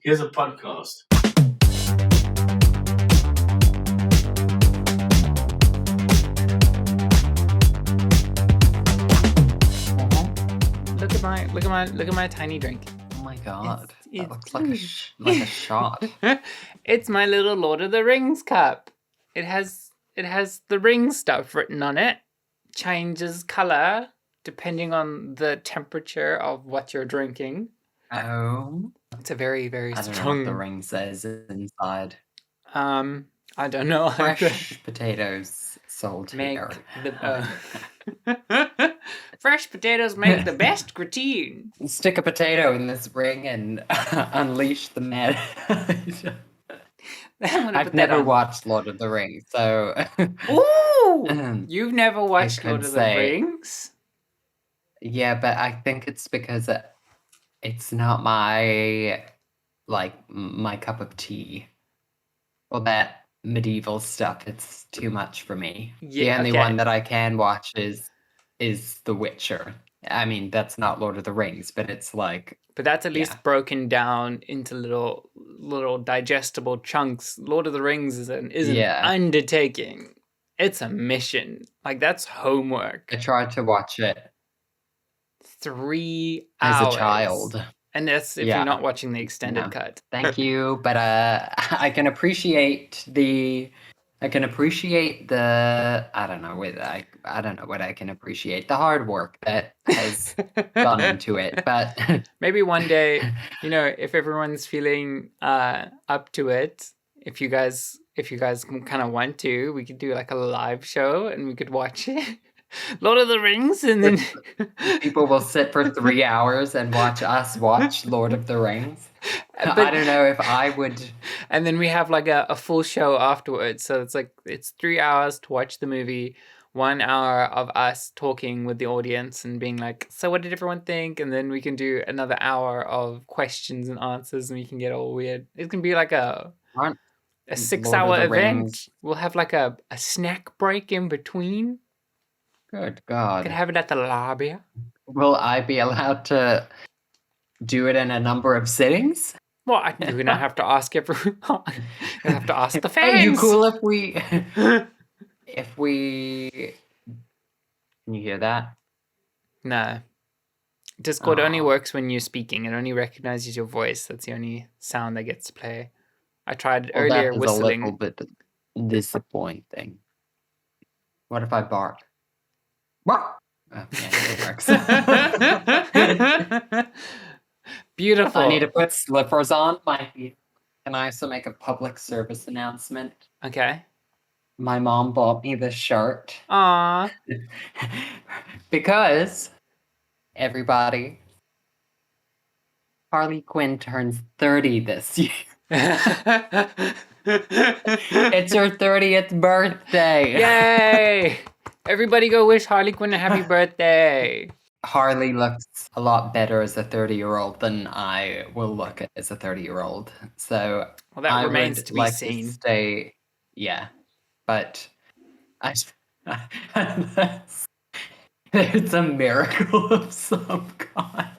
Here's a podcast. Look at my tiny drink. Oh my god, It's that looks like a shot. It's my little Lord of the Rings cup. It has the ring stuff written on it. Changes color depending on the temperature of what you're drinking. Oh, It's a very, very I don't know strong. what the ring says inside. I don't know. Fresh potatoes sold Make here. the fresh potatoes make the best gratine. Stick a potato in this ring and unleash the mad. I've never watched Lord of the Rings, so. Ooh! You've never watched Lord of the Rings? Yeah, but I think it's because it's not my cup of tea. Well, that medieval stuff, it's too much for me. The only one that I can watch is The Witcher. I mean, that's not Lord of the Rings, but it's like... But that's at least broken down into little digestible chunks. Lord of the Rings is an undertaking. It's a mission. Like, that's homework. I tried to watch it 3 hours. As a child. And that's if you're not watching the extended cut. Thank you, but I can appreciate the... I can appreciate the... I don't know what I can appreciate. The hard work that has gone into it, but... Maybe one day, if everyone's feeling up to it, if you guys kind of want to, we could do like a live show and we could watch it. Lord of the Rings, and then people will sit for 3 hours and watch us watch Lord of the Rings. But I don't know if I would. And then we have like a full show afterwards. So it's 3 hours to watch the movie, 1 hour of us talking with the audience and being like, so what did everyone think? And then we can do another hour of questions and answers, and we can get all weird. It can be like a 6-hour event. We'll have like a snack break in between. Good God. Could have it at the lobby. Will I be allowed to do it in a number of sittings? Well, you're going to have to ask everyone. You'll have to ask the fans. Are you cool if we... Can you hear that? No. Discord only works when you're speaking. It only recognizes your voice. That's the only sound that gets to play. I tried earlier whistling. That is a little bit disappointing. What if I bark? Oh, yeah, it works. Beautiful. I need to put slippers on my feet. Can I also make a public service announcement? Okay. My mom bought me this shirt. Aww. Because, everybody, Harley Quinn turns 30 this year. It's her 30th birthday. Yay! Everybody go wish Harley Quinn a happy birthday. Harley looks a lot better as a 30-year-old than I will look as a 30-year-old. So that remains to be seen. To stay, but it's a miracle of some kind.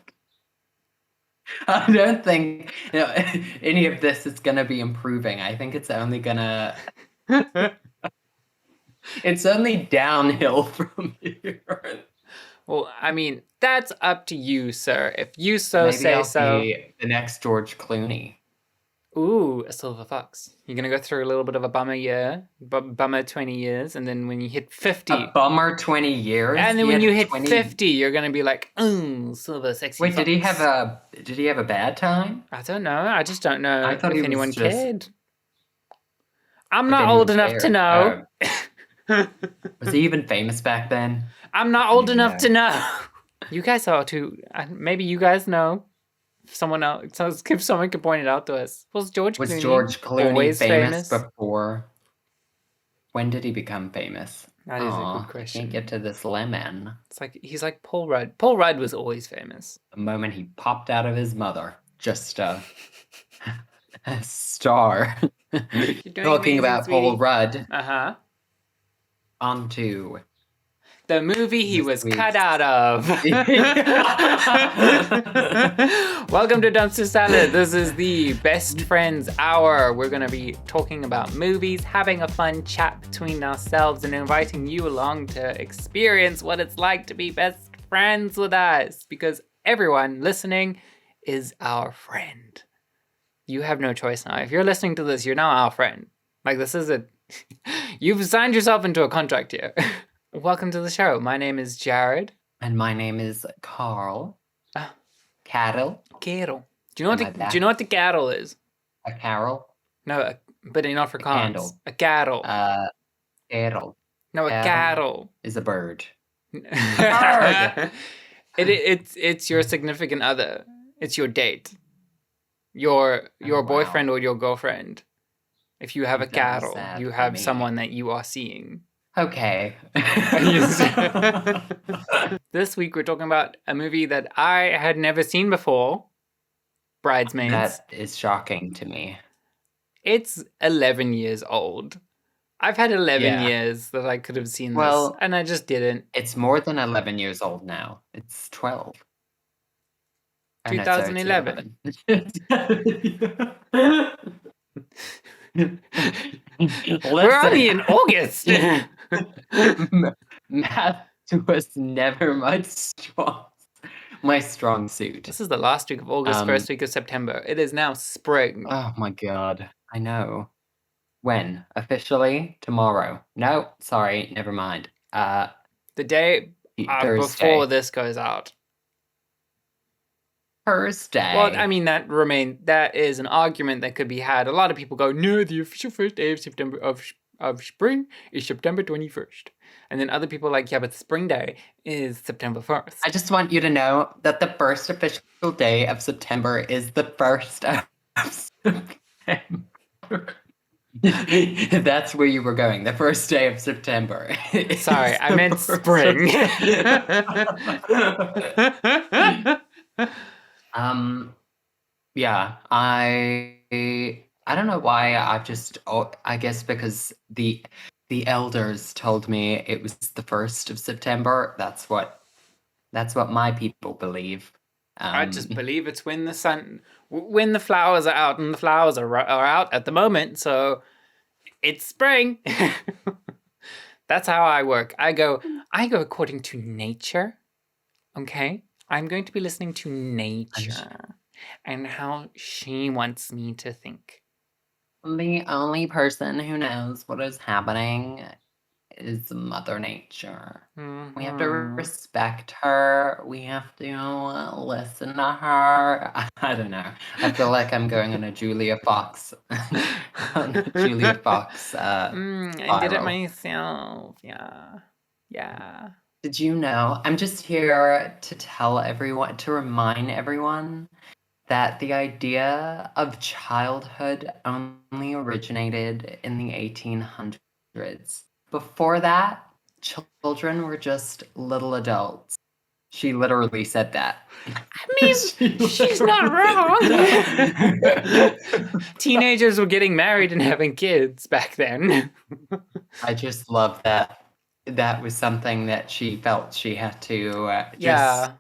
I don't think any of this is going to be improving. I think it's only going to... It's only downhill from here. Well, I mean, that's up to you, sir. If you say I'll so. Be the next George Clooney. Ooh, a silver fox. You're going to go through a little bit of a bummer year, bummer 20 years, and then when you hit 50... A bummer 20 years? And then when you hit 50, you're going to be like, silver sexy Wait, fox. did he have a bad time? I don't know. I just don't know if anyone cared. I'm If not anyone old enough cared. to know. Was he even famous back then? I'm not old enough to know. You guys are too. Maybe you guys know. If someone can point it out to us. Was George Clooney always famous before? When did he become famous? That is a good question. I can't get to this lemon. It's like he's like Paul Rudd. Paul Rudd was always famous. The moment he popped out of his mother, just a star. Talking about Paul Rudd. On to The movie he This was week's- cut out of. Welcome to Dumpster Salad. This is the best friends hour. We're going to be talking about movies, having a fun chat between ourselves, and inviting you along to experience what it's like to be best friends with us. Because everyone listening is our friend. You have no choice now. If you're listening to this, you're now our friend. Like, this is you've signed yourself into a contract here. Welcome to the show. My name is Jared. And my name is Kahrl. Ah. Kahrl. Kahrl. Do you know Am I what the Kahrl is? A Kahrl. No, but in Afrikaans. Candle. A Kahrl. Kahrl. No, a Kahrl. Is a bird. Bird. It's your significant other. It's your date. Your boyfriend or your girlfriend. If you have a That was Kahrl, sad you for have me. someone that you are seeing. Okay. This week we're talking about a movie that I had never seen before. Bridesmaids. That is shocking to me. It's 11 years old. I've had 11 Yeah. years that I could have seen Well- this, and I just didn't. It's more than 11 years old now. It's 12. Oh, no, sorry, it's 2011. 11. We're only in August. Math was never my strong suit. This is the last week of August, first week of September. It is now spring. Oh my god. I know. When? Officially? Tomorrow. No, sorry, never mind. The day Thursday. before this goes out. Thursday. Well, I mean, that is an argument that could be had. A lot of people go, no, the official first day of September of spring is September 21st. And then other people are like, yeah, but spring day is September 1st. I just want you to know that the first official day of September is the 1st of September. That's where you were going. The first day of September. Sorry, I meant spring. Yeah, I don't know why I guess because the elders told me it was the 1st of September. That's what my people believe. I just believe it's when the flowers are out, and the flowers are out at the moment, so it's spring. That's how I work. I go according to nature. Okay? I'm going to be listening to nature and how she wants me to think. The only person who knows what is happening is Mother Nature. We have to respect her. We have to listen to her. I don't know. I feel like I'm going on a Julia Fox. I did it myself. Yeah. Did you know? I'm just here to tell everyone, to remind everyone that the idea of childhood only originated in the 1800s. Before that, children were just little adults. She literally said that. I mean, she's not wrong. Teenagers were getting married and having kids back then. I just love that. That was something that she felt she had to Yeah.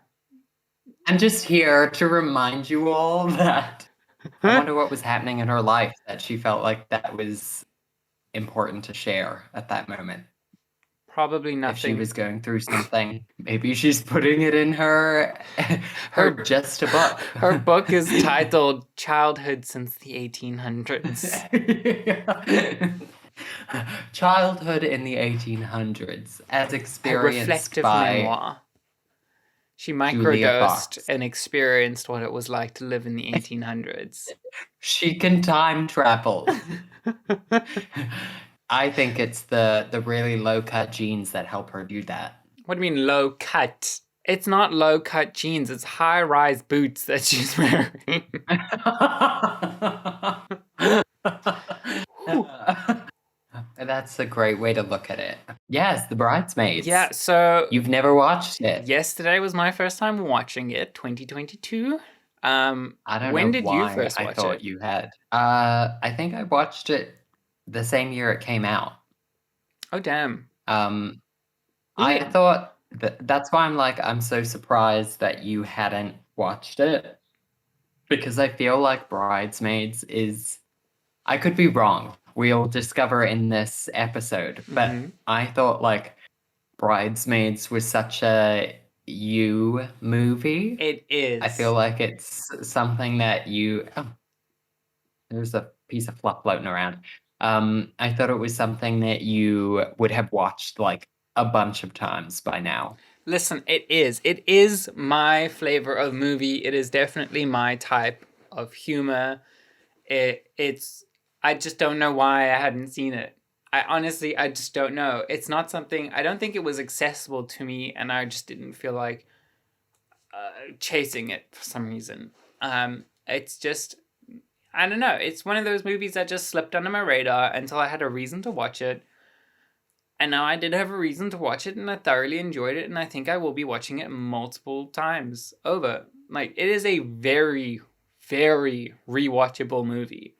I'm just here to remind you all that. I wonder what was happening in her life that she felt like that was important to share at that moment. Probably nothing. If she was going through something, maybe she's putting it in her just a book. Her book is titled Childhood Since the 1800s. Childhood in the 1800s, as A experienced reflective by memoir. She Julia microdosed Fox. and experienced what it was like to live in the 1800s. She can time travel. I think it's the really low-cut jeans that help her do that. What do you mean low cut? It's not low cut jeans, it's high rise boots that she's wearing. That's a great way to look at it. Yes, The Bridesmaids. Yeah, so You've never watched it. yesterday was my first time watching it, 2022. I don't when know did why you first I watch thought it? you had. I think I watched it the same year it came out. Oh damn. I thought that's why I'm so surprised that you hadn't watched it, because I feel like Bridesmaids is, I could be wrong. We'll discover in this episode, but I thought like Bridesmaids was such a you movie. It is. I feel like it's something that there's a piece of fluff floating around. I thought it was something that you would have watched like a bunch of times by now. Listen, it is. It is my flavor of movie. It is definitely my type of humor. It's. I just don't know why I hadn't seen it. I just don't know. It's not something. I don't think it was accessible to me, and I just didn't feel like chasing it for some reason. It's just. I don't know. It's one of those movies that just slipped under my radar until I had a reason to watch it. And now I did have a reason to watch it, and I thoroughly enjoyed it, and I think I will be watching it multiple times over. Like, it is a very, very rewatchable movie.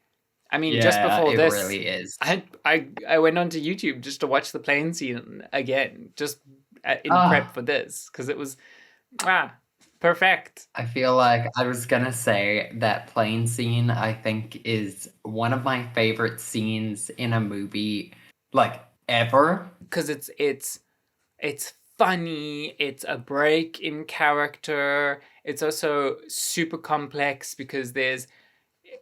I mean, just before this, it really is. I went onto YouTube just to watch the plane scene again, just in prep for this, because it was perfect. I feel like I was gonna say that plane scene, I think, is one of my favorite scenes in a movie, like ever. Because it's funny, it's a break in character, it's also super complex because there's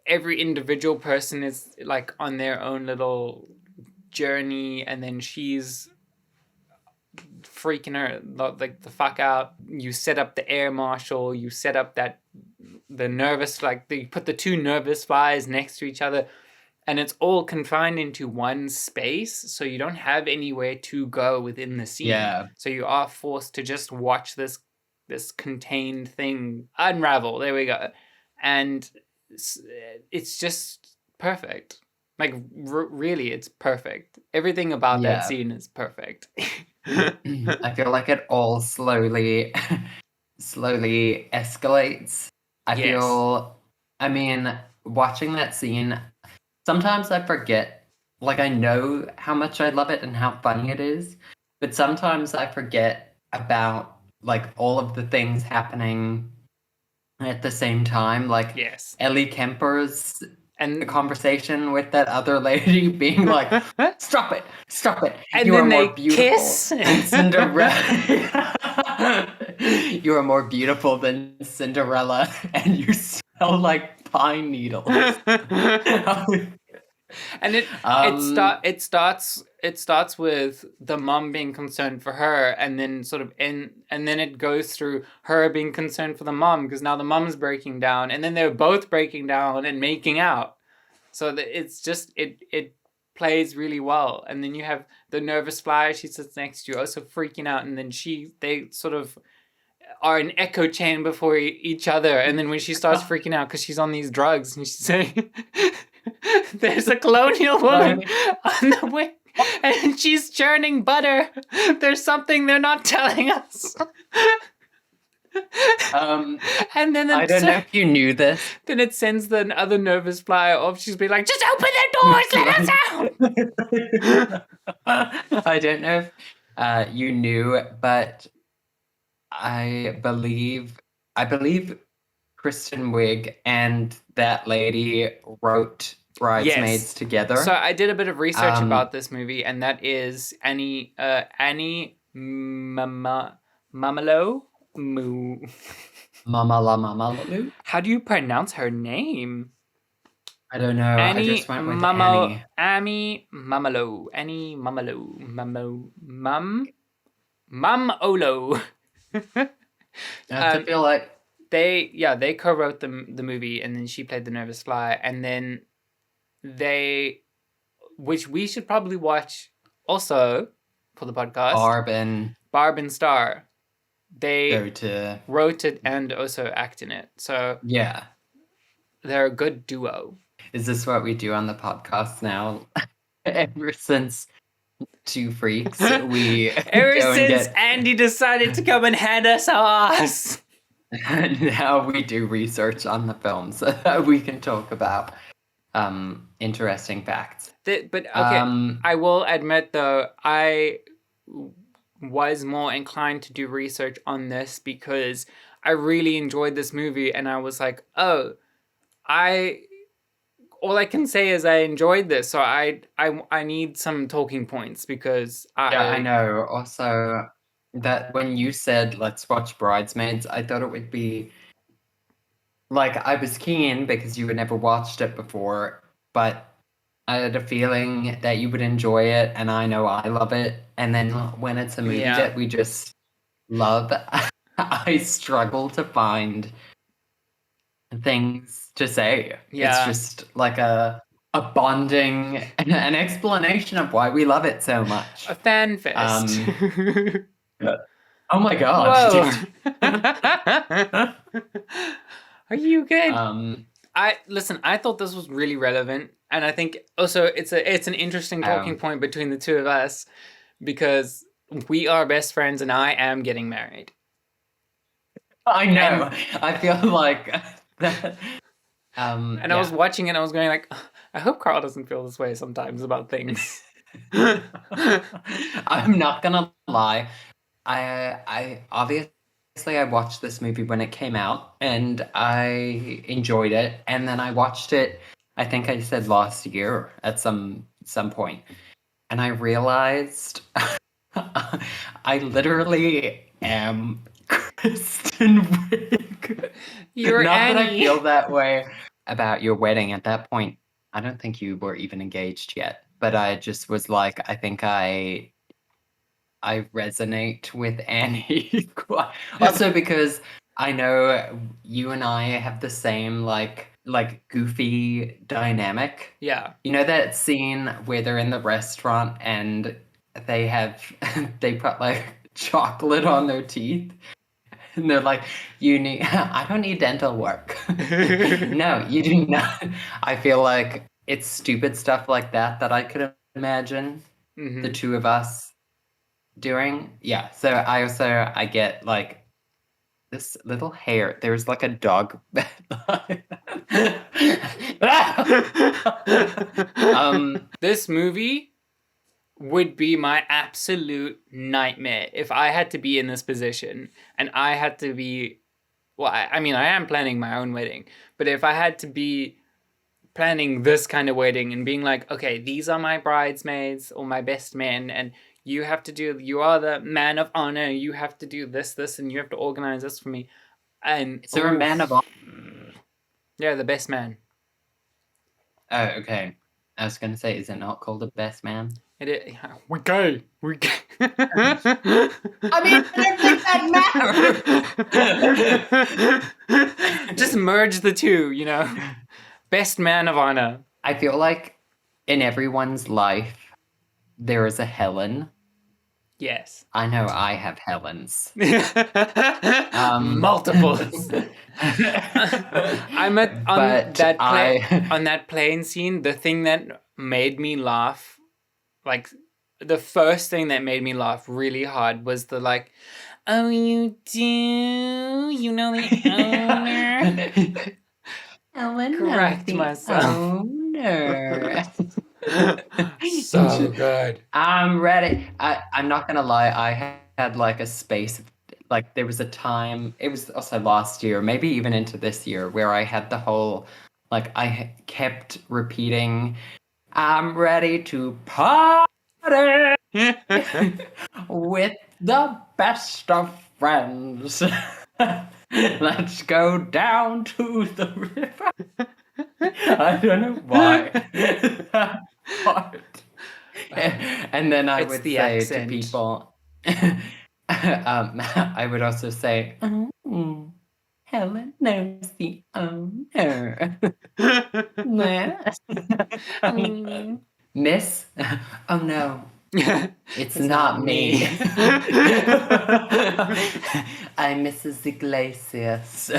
every individual person is like on their own little journey, and then she's freaking her like the fuck out. You set up the air marshal, you set up the nervous, like you put the two nervous flies next to each other, and it's all confined into one space, so you don't have anywhere to go within the scene. Yeah. So you are forced to just watch this contained thing unravel. There we go. And it's just perfect. Like, really, it's perfect. Everything about that scene is perfect. I feel like it all slowly escalates. I mean, watching that scene, sometimes I forget, like I know how much I love it and how funny it is, but sometimes I forget about like all of the things happening at the same time. Like Ellie Kemper's conversation with that other lady being like, stop it, and you then are they more beautiful kiss. than Cinderella. You are more beautiful than Cinderella, and you smell like pine needles. And it starts with the mom being concerned for her, and then and then it goes through her being concerned for the mom, because now the mom's breaking down, and then they're both breaking down and making out. So it's just it plays really well. And then you have the nervous fly, she sits next to you, also freaking out, and then they sort of are an echo chain before each other. And then when she starts freaking out because she's on these drugs, and she's saying, there's a colonial woman on the way, and she's churning butter. There's something they're not telling us. And then I don't know if you knew this. Then it sends the other nervous fly off. She's be like, just open the doors, let us out. I don't know if you knew, but I believe Kristen Wiig and that lady wrote Bridesmaids together. So I did a bit of research about this movie, and that is Annie Mamalo. Mamalo? How do you pronounce her name? I don't know. I just went with Annie. Annie Mamalo. Annie Mamalo. Mamolo. I feel like they co-wrote the movie, and then she played the nervous fly, and then which we should probably watch also for the podcast. Barb and Star. They wrote it and also act in it. So yeah, they're a good duo. Is this what we do on the podcast now? Ever since Two Freaks, Andy decided to come and hand us our ass. Now we do research on the film so that we can talk about interesting facts. But okay, I will admit though, was more inclined to do research on this because I really enjoyed this movie, and I was like, oh, all I can say is I enjoyed this, so I need some talking points because Yeah, I know. Also, that when you said let's watch Bridesmaids, I thought it would be like I was keen because you had never watched it before, but I had a feeling that you would enjoy it, and I know I love it. And then when it's a movie Yeah. that we just love, I struggle to find things to say. It's Yeah. just like a bonding, an explanation of why we love it so much. A fan fest. Oh my god. Whoa. Are you good? I thought this was really relevant, and I think also it's an interesting talking point between the two of us because we are best friends, and I am getting married. I know. I feel like that. And I was watching it, and I was going like, I hope Kahrl doesn't feel this way sometimes about things. I'm not gonna lie. I obviously I watched this movie when it came out, and I enjoyed it. And then I watched it, I think I said last year at some point, and I realized I literally am Kristen Wiig. You're Not Annie. that I feel that way about your wedding. At that point, I don't think you were even engaged yet. But I just was like, I think I resonate with Annie. Also because I know you and I have the same like goofy dynamic. Yeah. You know that scene where they're in the restaurant and they have they put like chocolate on their teeth and they're like, I don't need dental work. No, you do not. I feel like it's stupid stuff like that I could imagine the two of us doing. Yeah, so I get like this little hair. There's like a dog. This movie would be my absolute nightmare if I had to be in this position and I had to be, well, I mean, I am planning my own wedding, but if I had to be planning this kind of wedding and being like, okay, these are my bridesmaids or my best men, and you are the man of honor, you have to do this, and you have to organize this for me. And is there a man of honor? Yeah, the best man. Oh, okay. I was gonna say, is it not called the best man? We're gay. We're gay. I mean, I don't think that matters. Just merge the two, Best man of honor. I feel like in everyone's life, there is a Helen. Yes. I know I have Helens. Multiples. I'm on that plane scene, the thing that made me laugh, like the first thing that made me laugh really hard was the like, oh, you do? You know the owner? Helen, Correct myself. Owner. So good. I'm ready. I'm not gonna lie. I had like a space, like there was a time. It was also last year, maybe even into this year, where I had the whole, like I kept repeating, "I'm ready to party with the best of friends. Let's go down to the river." I don't know why. That part. And then I would say to people, I would also say, "Oh, Helen knows the owner." Miss? Oh no. It's not me. I'm Mrs. Iglesias.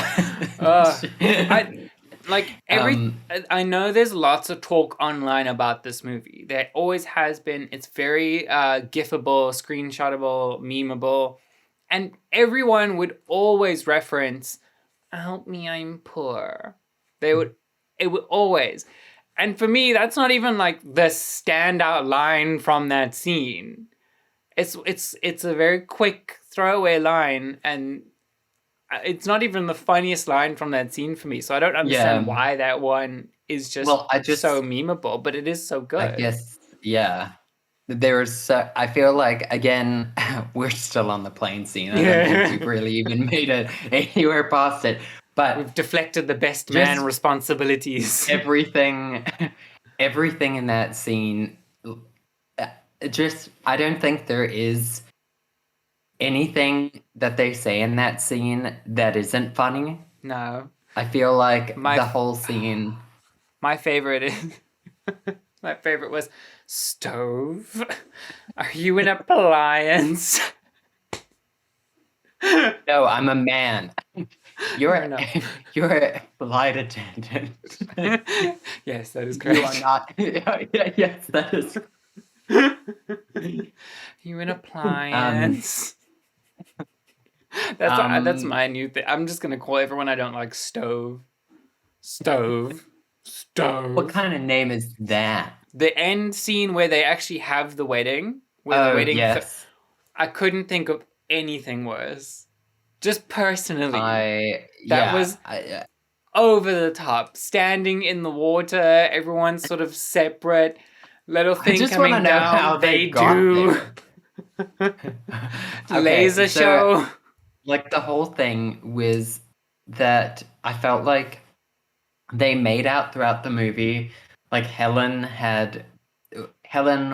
I know there's lots of talk online about this movie. There always has been. It's very gifable, screenshotable, memeable, and everyone would always reference, "Help me, I'm poor." It would always. And for me, that's not even like the standout line from that scene. it's a very quick throwaway line, and it's not even the funniest line from that scene for me. So I don't understand Yeah. why that one is just Well, so memeable, but it is so I good. guess, yeah. I feel like, again, we're still on the plane scene. I don't think we've Yeah. really even made it anywhere past it. But We've deflected the best man just responsibilities. everything, everything in that scene, I don't think there is anything that they say in that scene that isn't funny. No. I feel like My the whole scene. my favorite is my favorite was stove. Are you an appliance? No, I'm a man. Fair You're enough. you're a flight attendant. Yes, that is You are correct. not. Yes, that is. You an Um, appliance? That's um, my new thing. I'm just gonna call everyone I don't like stove. Stove. what Stove. kind of name is that? The end scene where they actually have the wedding, where the Oh, wedding. yes. I couldn't think of anything worse. Just personally, that Yeah. was over the top. Standing in the water, everyone's sort of separate. Little I thing just want to coming know how down. they They got do. there. Okay, Laser so show. like the whole thing was that I felt like they made out throughout the movie like Helen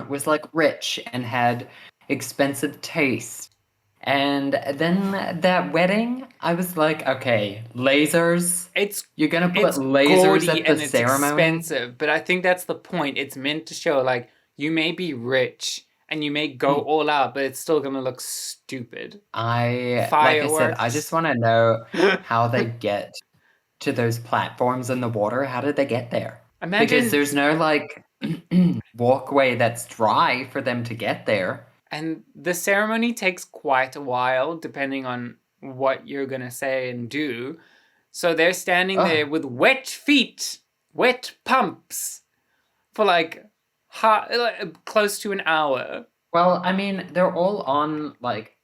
was like rich and had expensive taste. And then that wedding, I was like, okay, lasers. It's You're gonna put it's lasers gaudy at the and it's ceremony? expensive, but I think that's the point. It's meant to show like you may be rich and you may go all out, but it's still gonna look stupid. Like I said, I just Fireworks. want to know how they get to those platforms in the water. How did they get there? Because Imagine, there's no like walkway that's dry for them to get there. and the ceremony takes quite a while depending on what you're gonna say and do. So they're standing Oh, there with wet feet, wet pumps for like, close to an hour. well, I mean, they're all on like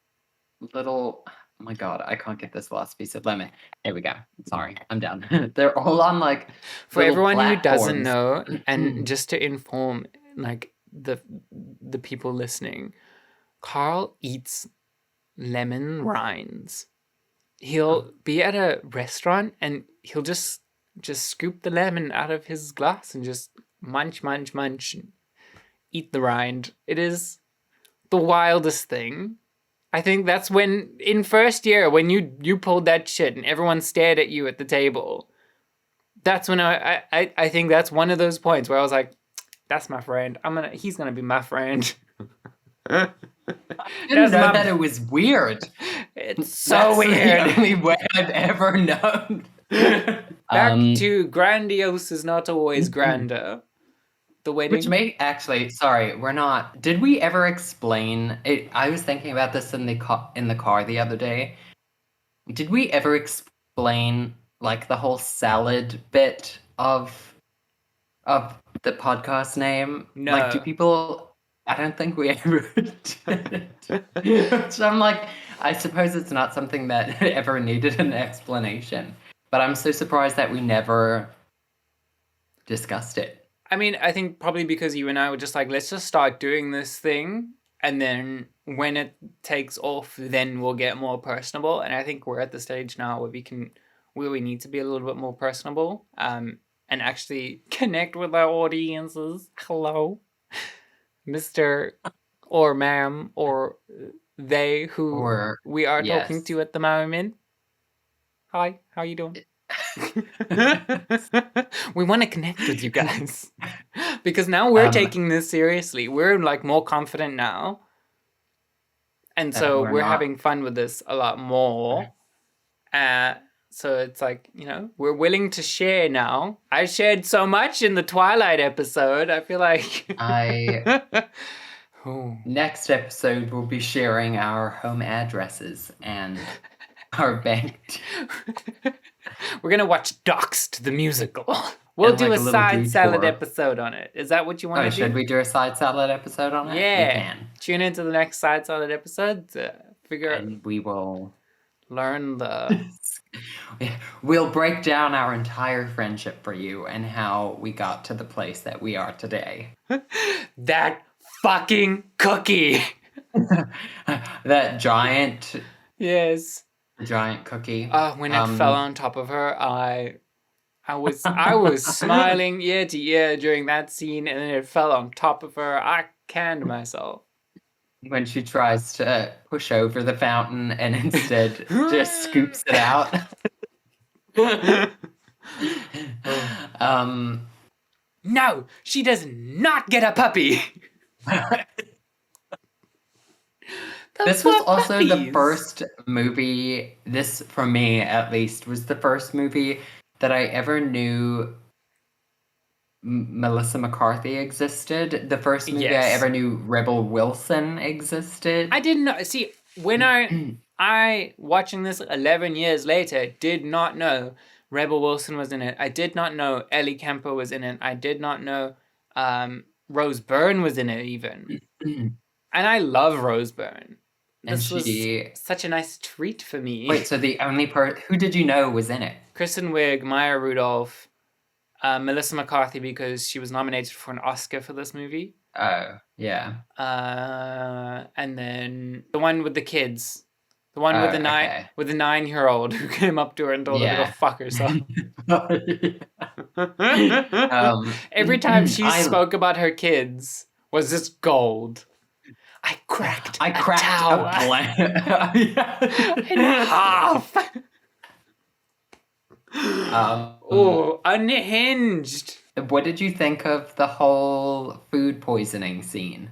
little. Oh my god, I can't get this last piece of lemon. There we go. Sorry, I'm done. They're all on like For little everyone who doesn't platforms. know, and just to inform like the people listening, Kahrl eats lemon rinds. He'll be at a restaurant and he'll just scoop the lemon out of his glass and just munch munch munch and eat the rind. It is the wildest thing. I think that's when in first year when you pulled that shit and everyone stared at you at the table. That's when I think that's one of those points where I was like, that's my friend. He's gonna be my friend. Didn't That's know my that it was weird. It's so That's weird. the only way I've ever known. Back to grandiose is not always grander. The Which wedding? may actually, sorry, we're not. Did we ever explain it? I was thinking about this in the car the other day. Did we ever explain like the whole salad bit of the podcast name? Like, do No. people? I don't think we ever did. So I'm like, I suppose it's not something that ever needed an explanation. But I'm so surprised that we never discussed it. I mean, I think probably because you and I were just like, let's just start doing this thing, and then when it takes off, then we'll get more personable. And I think we're at the stage now where we need to be a little bit more personable, and actually connect with our audiences. Hello, Mister or Ma'am or they who Or we are talking yes. to at the moment. Hi, how you doing? We want to connect with you guys because now we're Um, taking this seriously. We're like more confident now, and so we're we're not. having fun with this a lot more. Uh, so it's like, we're willing to share now. I shared so much in the Twilight episode. I feel like I oh. Next episode we'll be sharing our home addresses and our bank. We're gonna watch Doxed the musical. We'll and do like a a little side salad detour. episode on it. Is that what you want Oh, to should do? we do a side salad episode on it? We Yeah. can. Tune into the next side salad episode to And we will learn the we'll break down our entire friendship for you and how we got to the place that we are today. that fucking cookie. That giant Yes. cookie. When it fell on top of her, I was smiling ear to ear during that scene, and then it fell on top of her. I canned myself. When she tries to push over the fountain and instead just scoops it out. No, she does not get a puppy. This was also the first movie, this for me at least, was the first movie that I ever knew Melissa McCarthy existed. The first movie I ever knew Rebel Wilson existed. I didn't know. See, when I watching this 11 years later, did not know Rebel Wilson was in it. I did not know Ellie Kemper was in it. I did not know Rose Byrne was in it even. And I love Rose Byrne. This was such a nice treat for me. Wait, so the only who did you know was in it? Kristen Wiig, Maya Rudolph, Melissa McCarthy, because she was nominated for an Oscar for this movie. Oh, yeah. And then the one with the kids. The one with the 9-year-old who came up to her and told her to go fuck herself. Every time she spoke about her kids was just gold. I cracked a tower in half. Unhinged. What did you think of the whole food poisoning scene?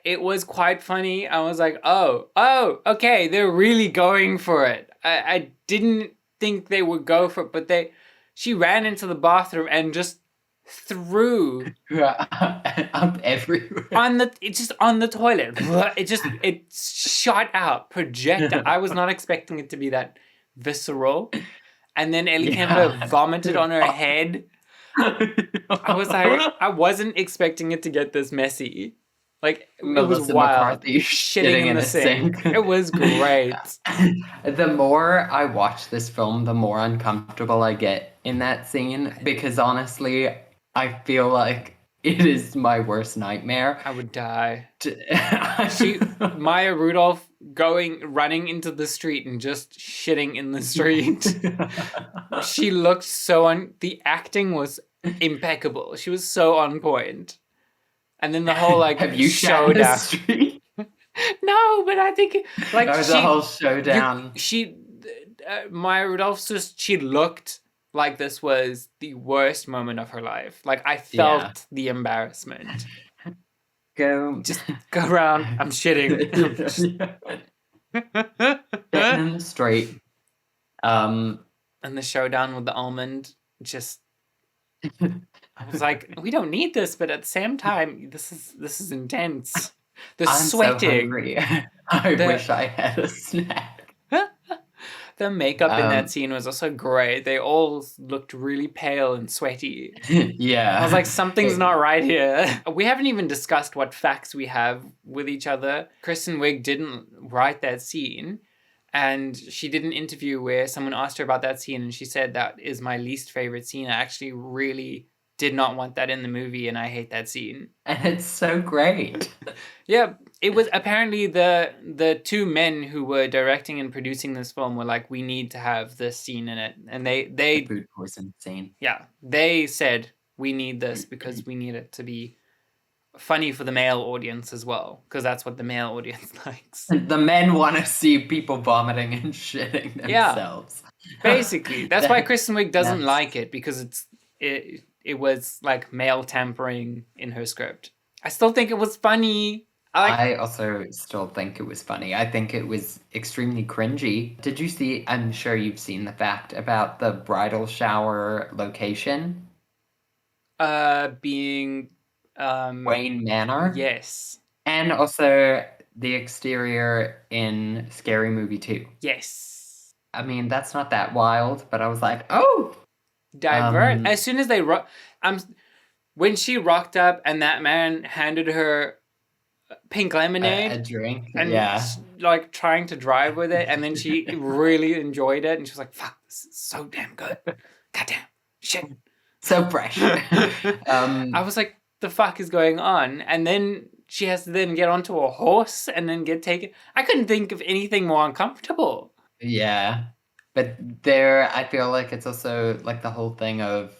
It was quite funny. I was like, oh, okay, they're really going for it. I didn't think they would go for it, but she ran into the bathroom and just threw up everywhere it's just on the toilet. It shot out, projectile. I was not expecting it to be that visceral. And then Ellie Kemper vomited on her head. I was like, I wasn't expecting it to get this messy. Like, Melissa it was wild. McCarthy shitting in the sink. It was great. The more I watch this film, the more uncomfortable I get in that scene. Because honestly, I feel like it is my worst nightmare. I would die. Maya Rudolph running into the street and just shitting in the street. She looked the acting was impeccable. She was so on point. And then the whole have you showdown. The street? No, but I think the whole showdown. Maya Rudolph she looked like this was the worst moment of her life. Like, I felt the embarrassment. Just go around. I'm shitting. Getting them straight. And the showdown with the almond, just I was like, we don't need this, but at the same time, this is intense. The sweating. So hungry. I wish I had a snack. The makeup in that scene was also great. They all looked really pale and sweaty. Yeah. I was like, something's not right here. We haven't even discussed what facts we have with each other. Kristen Wiig didn't write that scene. And she did an interview where someone asked her about that scene. And she said, that is my least favorite scene. I actually really did not want that in the movie. And I hate that scene. And it's so great. Yeah. It was apparently the two men who were directing and producing this film were like, we need to have this scene in it. And the food poison scene. Yeah. They said, we need this because we need it to be funny for the male audience as well. Because that's what the male audience likes. The men want to see people vomiting and shitting themselves. Yeah. Basically. That's why Kristen Wiig doesn't like it. Because it was like male tampering in her script. I still think it was funny. I also still think it was funny. I think it was extremely cringy. Did you see, I'm sure you've seen the fact about the bridal shower location? Being... Wayne Manor? Yes. And also the exterior in Scary Movie 2. Yes. I mean, that's not that wild, but I was like, oh! Diverse. As soon as they when she rocked up and that man handed her pink lemonade a drink, and yeah. like trying to drive with it, and then she really enjoyed it, and she was like, "Fuck, this is so damn good. Goddamn shit, So fresh. I was like, "The fuck is going on?" And then she has to then get onto a horse and then get taken. I couldn't think of anything more uncomfortable. Yeah. But there, I feel like it's also like the whole thing of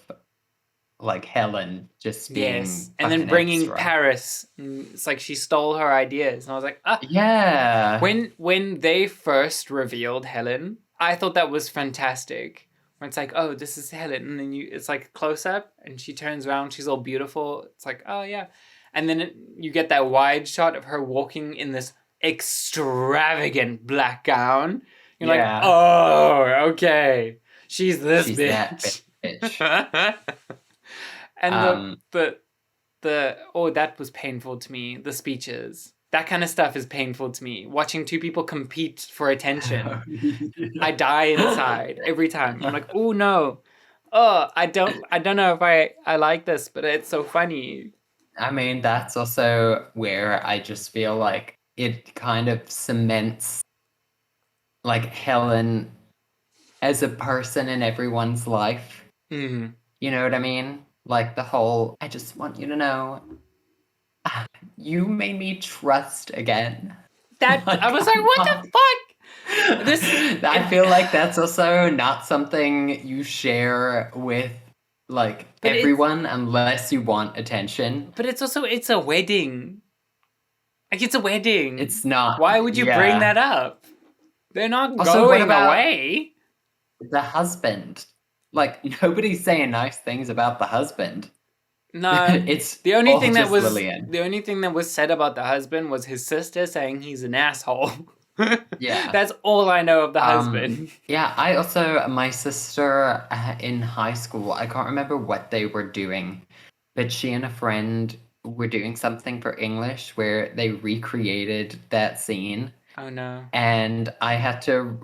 like Helen just Yes, being and then fucking bringing extra. Paris. It's like she stole her ideas, and I was like, ah. Yeah. When they first revealed Helen, I thought that was fantastic. When it's like, oh, this is Helen, and then it's like close up, and she turns around, she's all beautiful. It's like, oh yeah, and then you get that wide shot of her walking in this extravagant black gown. You're like, Yeah. oh, okay, she's this She's that bitch. bitch. And that was painful to me. The speeches, that kind of stuff is painful to me. Watching two people compete for attention, I die inside every time. I'm like, oh no, oh I don't know if I like this, but it's so funny. I mean, that's also where I just feel like it kind of cements like Helen as a person in everyone's life. Mm-hmm. You know what I mean? Like the whole, I just want you to know, you made me trust again. That Like, I was like, what the fuck? I feel like that's also not something you share with like everyone unless you want attention. But it's also it's a wedding. Like it's a wedding. It's not. Why would you bring that up? They're not also, going away. The husband. Like nobody's saying nice things about the husband. No, it's the only thing that was Lillian. The only thing that was said about the husband was his sister saying he's an asshole. Yeah, that's all I know of the husband. Yeah, I also my sister in high school. I can't remember what they were doing, but she and a friend were doing something for English where they recreated that scene. Oh no! And I had to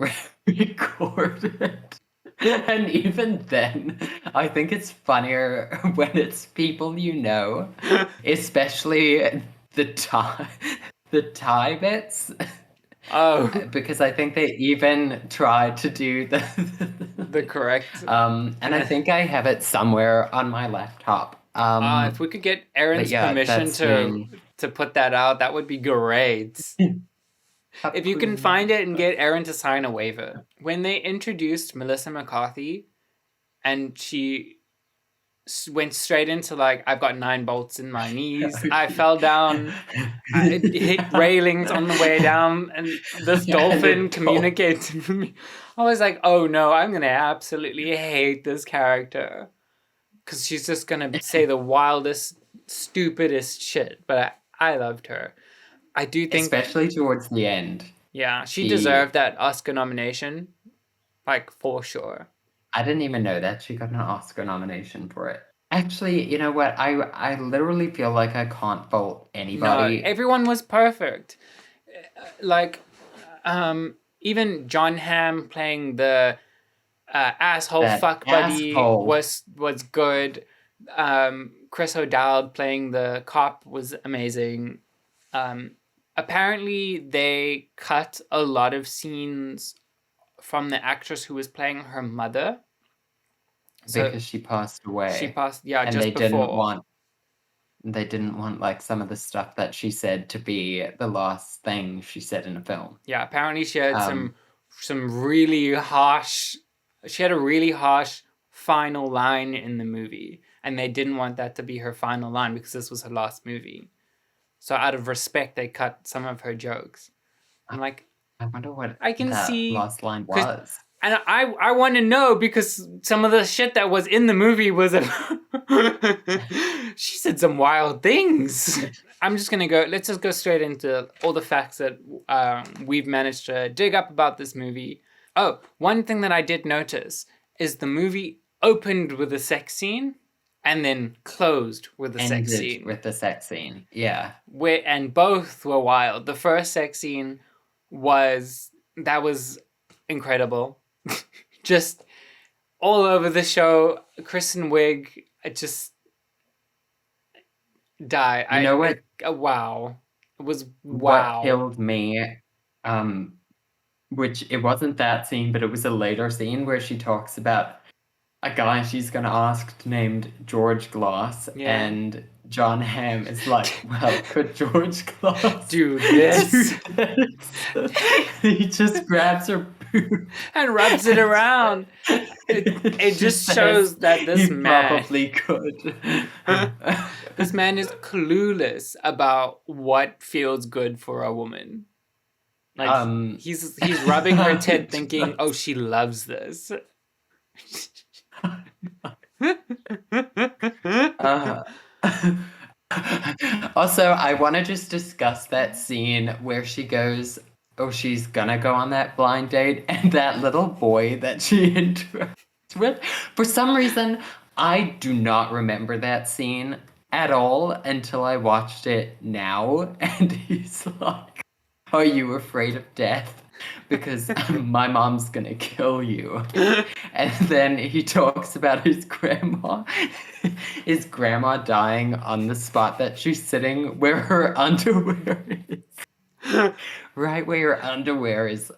record it. And even then, I think it's funnier when it's people you know, especially the tie bits. Oh, because I think they even tried to do the correct. And I think I have it somewhere on my laptop. If we could get Erin's permission to put that out, that would be great. If you can find it and get Erin to sign a waiver. When they introduced Melissa McCarthy and she went straight into like, I've got 9 bolts in my knees, I fell down, I hit railings on the way down, and this dolphin communicated with me. I was like, oh no, I'm going to absolutely hate this character. Because she's just going to say the wildest, stupidest shit. But I loved her. I do think, especially towards the end. Yeah, she deserved that Oscar nomination, like for sure. I didn't even know that she got an Oscar nomination for it. Actually, you know what? I literally feel like I can't fault anybody. No, everyone was perfect. Like, even John Hamm playing the asshole fuck buddy was good. Chris O'Dowd playing the cop was amazing. Apparently they cut a lot of scenes from the actress who was playing her mother. Because she passed away. She passed, yeah, and just they before. They didn't want like some of the stuff that she said to be the last thing she said in a film. Yeah, apparently she had some really harsh. She had a really harsh final line in the movie, and they didn't want that to be her final line because this was her last movie. So out of respect, they cut some of her jokes. I'm like, I wonder what I can see last line was. And I want to know because some of the shit that was in the movie was she said some wild things. I'm just going to let's just go straight into all the facts that we've managed to dig up about this movie. Oh, one thing that I did notice is the movie opened with a sex scene and then closed with a sex scene. With the sex scene, yeah. And both were wild. The first sex scene was incredible. Just all over the show. Kristen Wiig, I just die. You know what? Wow. It was What wow. killed me, um, which it wasn't that scene, but it was a later scene where she talks about a guy she's gonna ask named George Gloss, Yeah. and John Hamm is like, well, could George Gloss Do do this this? He just grabs her boob and rubs it around. It she just says shows that he this man probably could. this man is clueless about what feels good for a woman. Like Um, he's rubbing her tit thinking, "Oh, she loves this." uh, also, I want to just discuss that scene where she goes, oh, she's gonna go on that blind date, and that little boy that she interacts with. For some reason, I do not remember that scene at all until I watched it now, and he's like, are you afraid of death? Because my mom's gonna kill you. And then he talks about his grandma dying on the spot that she's sitting where her underwear is. Right where your underwear is.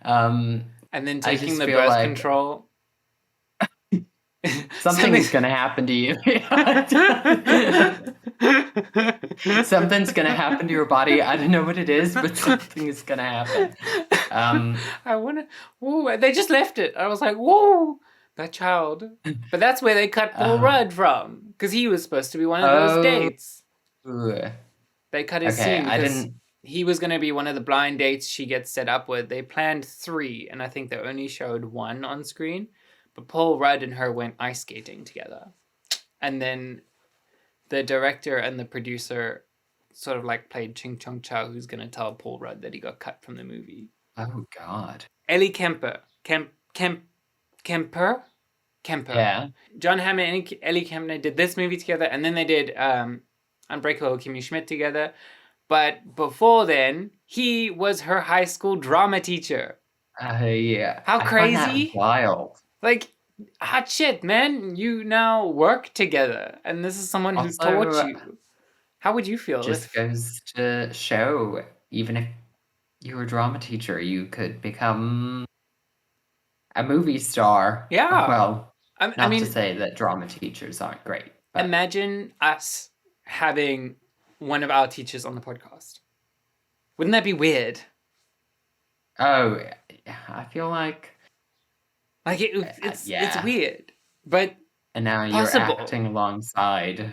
And then I taking just the feel birth like control. something's gonna happen to you. Something's gonna happen to your body. I don't know what it is, but something is gonna happen. I wanna. Ooh, they just left it. I was like, whoa, that child. But that's where they cut Paul uh, Rudd from, because he was supposed to be one of those oh, dates. They cut his okay. scene I because didn't. he was going to be one of the blind dates she gets set up with. They planned 3, and I think they only showed 1 on screen. But Paul Rudd and her went ice skating together. And then the director and the producer sort of like played Ching Chong Chow, who's going to tell Paul Rudd that he got cut from the movie. Oh God. Ellie Kemper. Kemper? Kemper. Yeah. John Hamm and Ellie Kemper did this movie together, and then they did Unbreakable Kimmy Schmidt together. But before then, he was her high school drama teacher. Yeah. How I find that crazy? wild. Like, hot shit, man. You now work together, and this is someone who taught Also, you. How would you feel just if. goes to show, even if you were a drama teacher, you could become a movie star. Yeah. Well, I not to mean, say that drama teachers aren't great, but imagine us having one of our teachers on the podcast. Wouldn't that be weird? oh, I feel like Like, it's yeah. weird, but And now you're possible. acting alongside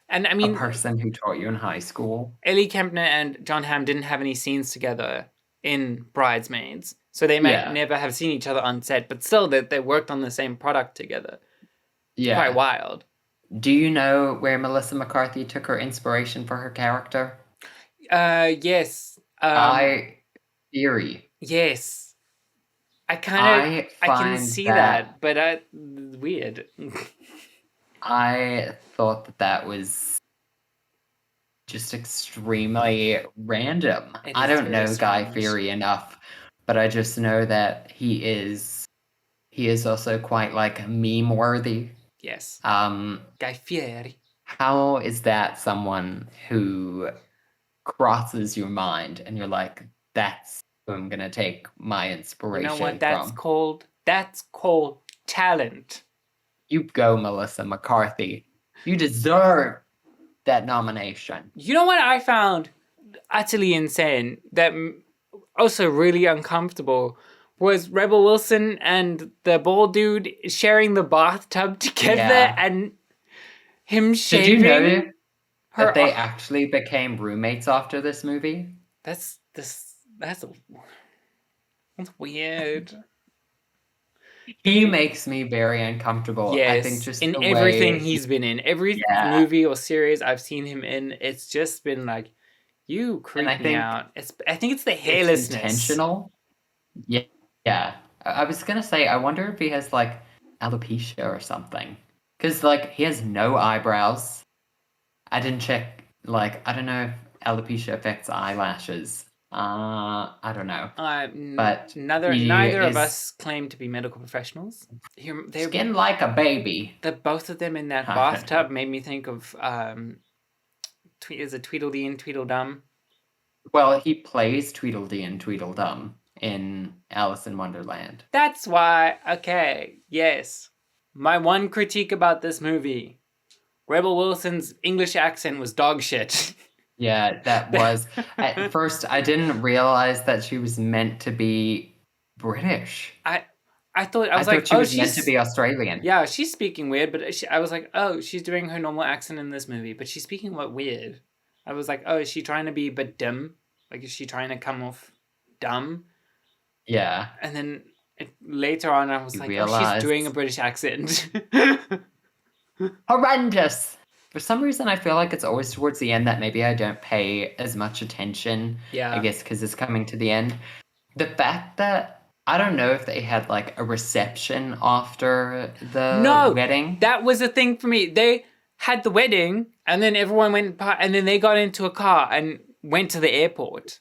And I a mean, person who taught you in high school. Ellie Kempner and John Hamm didn't have any scenes together in Bridesmaids, so they might Yeah. never have seen each other on set, but still they worked on the same product together. It's Yeah. quite wild. Do you know where Melissa McCarthy took her inspiration for her character? Yes. Theory. Yes. I can find see that but weird. I thought that was just extremely random. It I is don't very know Guy strange. Fieri enough, but I just know that he is also quite like meme worthy. Yes. Um, Guy Fieri. how is that someone who crosses your mind and you're like, that's who I'm gonna take my You inspiration know what that's from? called? That's called talent. You go, Melissa McCarthy. You deserve that nomination. You know what I found utterly insane, that also really uncomfortable, was Rebel Wilson and the bald dude sharing the bathtub together, Yeah. and him Did shaving you know her. that they actually became roommates after this movie? That's weird. He makes me very uncomfortable. Yes, I think just in the everything way he's been in, every yeah. movie or series I've seen him in, it's just been like, you creep I me think out. I think it's the it's hairlessness. intentional. Yeah. Yeah. I was gonna say, I wonder if he has like alopecia or something. Because like he has no eyebrows. I didn't check, like, I don't know if alopecia affects eyelashes. I don't know. But he Neither of is us claim to be medical professionals. skin like a baby. Both of them in that I don't know. bathtub made me think of is it Tweedledee and Tweedledum? Well, he plays Tweedledee and Tweedledum in Alice in Wonderland. That's why. Okay, yes. My one critique about this movie: Rebel Wilson's English accent was dog shit. Yeah, that was. At first, I didn't realize that she was meant to be British. I thought she was meant to be Australian. Yeah, she's speaking weird, but I was like, oh, she's doing her normal accent in this movie, but she's speaking what weird. I was like, oh, is she trying to be but dumb? Like, is she trying to come off dumb? Yeah. And then later on, I was like, oh, she's doing a British accent. Horrendous. For some reason, I feel like it's always towards the end that maybe I don't pay as much attention. Yeah. I guess because it's coming to the end. The fact that I don't know if they had like a reception after the wedding. That was a thing for me. They had the wedding, and then everyone went, and then they got into a car and went to the airport.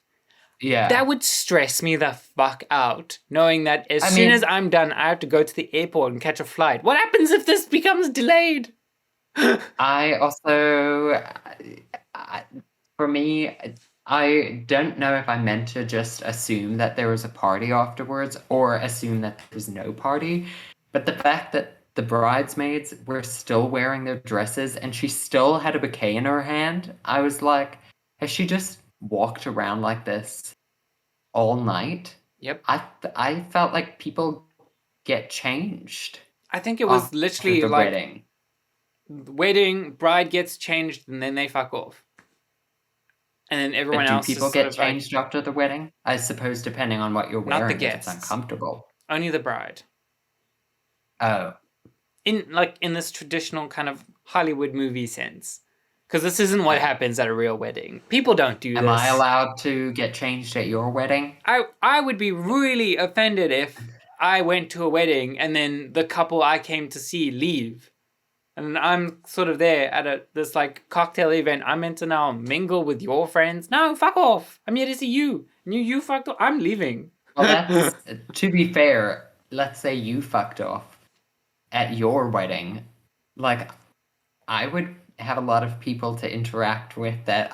Yeah. That would stress me the fuck out, knowing that as soon as I'm done, I have to go to the airport and catch a flight. What happens if this becomes delayed? I also, for me, I don't know if I meant to just assume that there was a party afterwards or assume that there was no party. But the fact that the bridesmaids were still wearing their dresses and she still had a bouquet in her hand, I was like, has she just walked around like this all night? Yep. I felt like people get changed. I think it was literally the like wedding. Wedding, bride gets changed, and then they fuck off. And then everyone else. Do people get changed after the wedding? I suppose depending on what you're wearing, not the guests. It's uncomfortable. Only the bride. Oh. In this traditional kind of Hollywood movie sense. Because this isn't what happens at a real wedding. People don't do this. Am I allowed to get changed at your wedding? I would be really offended if I went to a wedding and then the couple I came to see leave. And I'm sort of there at this like cocktail event. I'm meant to now mingle with your friends. No, fuck off. I'm here to see you. You fucked off. I'm leaving. Well, that's, to be fair, let's say you fucked off at your wedding. Like, I would have a lot of people to interact with that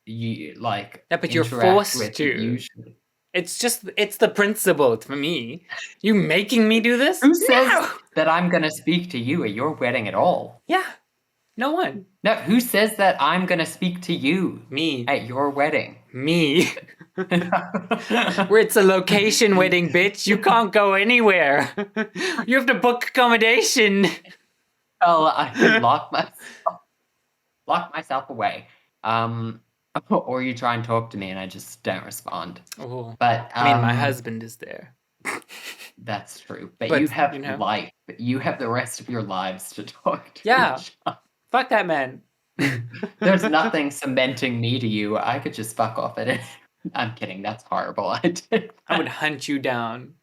Yeah, but you're forced to. Usually. It's the principle for me. You making me do this? Who says that I'm going to speak to you at your wedding at all? Yeah. No one. No, who says that I'm going to speak to you? Me. At your wedding? Me. Where it's a location wedding, bitch. You can't go anywhere. You have to book accommodation. Well, I could lock myself away. Or you try and talk to me and I just don't respond. Oh, but my husband is there. That's true. But you have life. You have the rest of your lives to talk to. Yeah. Fuck that man. There's nothing cementing me to you. I could just fuck off at it. I'm kidding. That's horrible. I would hunt you down.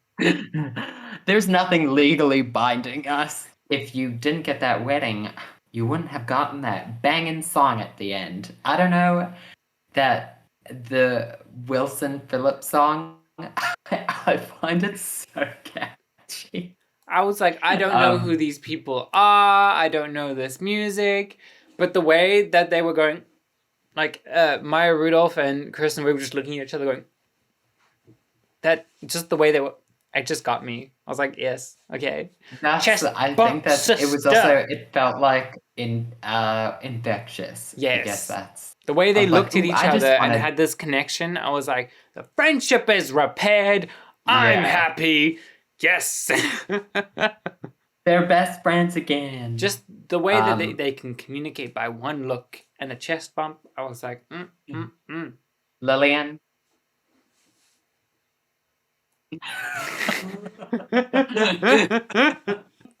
There's nothing legally binding us. If you didn't get that wedding, you wouldn't have gotten that banging song at the end. I don't know. That the Wilson Phillips song, I find it so catchy. I was like, I don't know who these people are. I don't know this music. But the way that they were going, like Maya Rudolph and Kristen Wiig were just looking at each other going, that just the way they were, it just got me. I was like, yes, okay. I think that it was also, it felt like infectious. Yes. I guess that's. The way they looked at each other and had this connection, I was like, the friendship is repaired. I'm happy. Yes. They're best friends again. Just the way that they can communicate by one look and a chest bump. I was like, Lillian.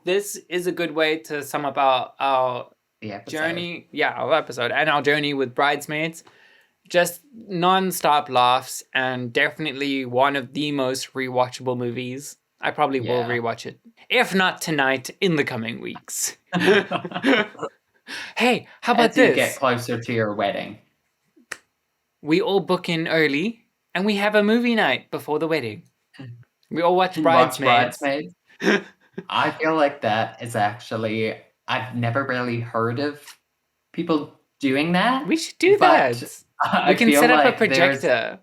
This is a good way to sum up our journey. Yeah, our episode and our journey with Bridesmaids. Just non-stop laughs and definitely one of the most rewatchable movies. I probably will rewatch it. If not tonight, in the coming weeks. Hey, how about As you this? get closer to your wedding. we all book in early and we have a movie night before the wedding. We all watch And watch Bridesmaids. Bridesmaids. I feel like that is actually, I've never really heard of people doing that, We should do but that. We I can feel set up a like there's projector.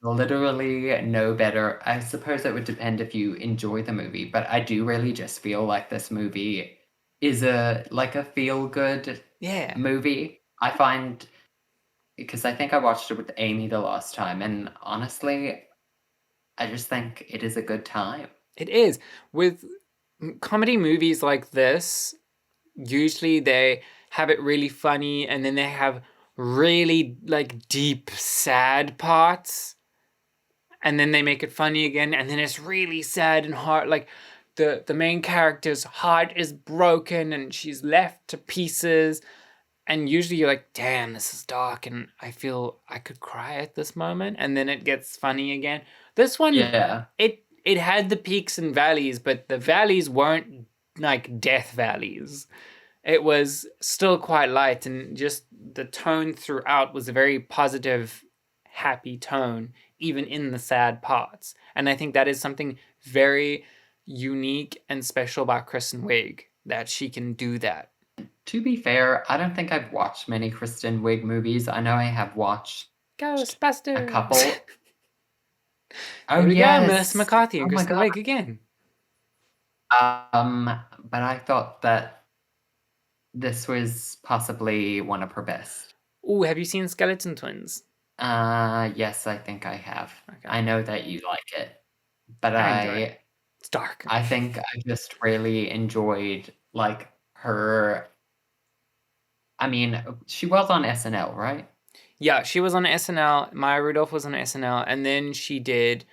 literally no better. I suppose it would depend if you enjoy the movie, but I do really just feel like this movie is a feel-good Yeah, movie. I find, because I think I watched it with Amy the last time, and honestly, I just think it is a good time. it is. With comedy movies like this, usually they have it really funny and then they have really like deep sad parts and then they make it funny again and then it's really sad and hard, like the main character's heart is broken and she's left to pieces, and usually you're like, damn, this is dark and I feel I could cry at this moment, and then it gets funny again. This one, Yeah. it had the peaks and valleys, but the valleys weren't like death valleys. It was still quite light, and just the tone throughout was a very positive, happy tone, even in the sad parts. And I think that is something very unique and special about Kristen Wiig, that she can do that. To be fair, I don't think I've watched many Kristen Wiig movies. I know I have watched a couple. Ghostbusters. Oh, There we go, Melissa yes. McCarthy and Oh my Kristen God. Wiig again. But I thought that this was possibly one of her best. Ooh, have you seen Skeleton Twins? Yes, I think I have. Okay. I know that you like it, but I enjoy it. It's dark. I think I just really enjoyed like her. I mean, she was on SNL, right? Yeah, she was on SNL. Maya Rudolph was on SNL, and then she did.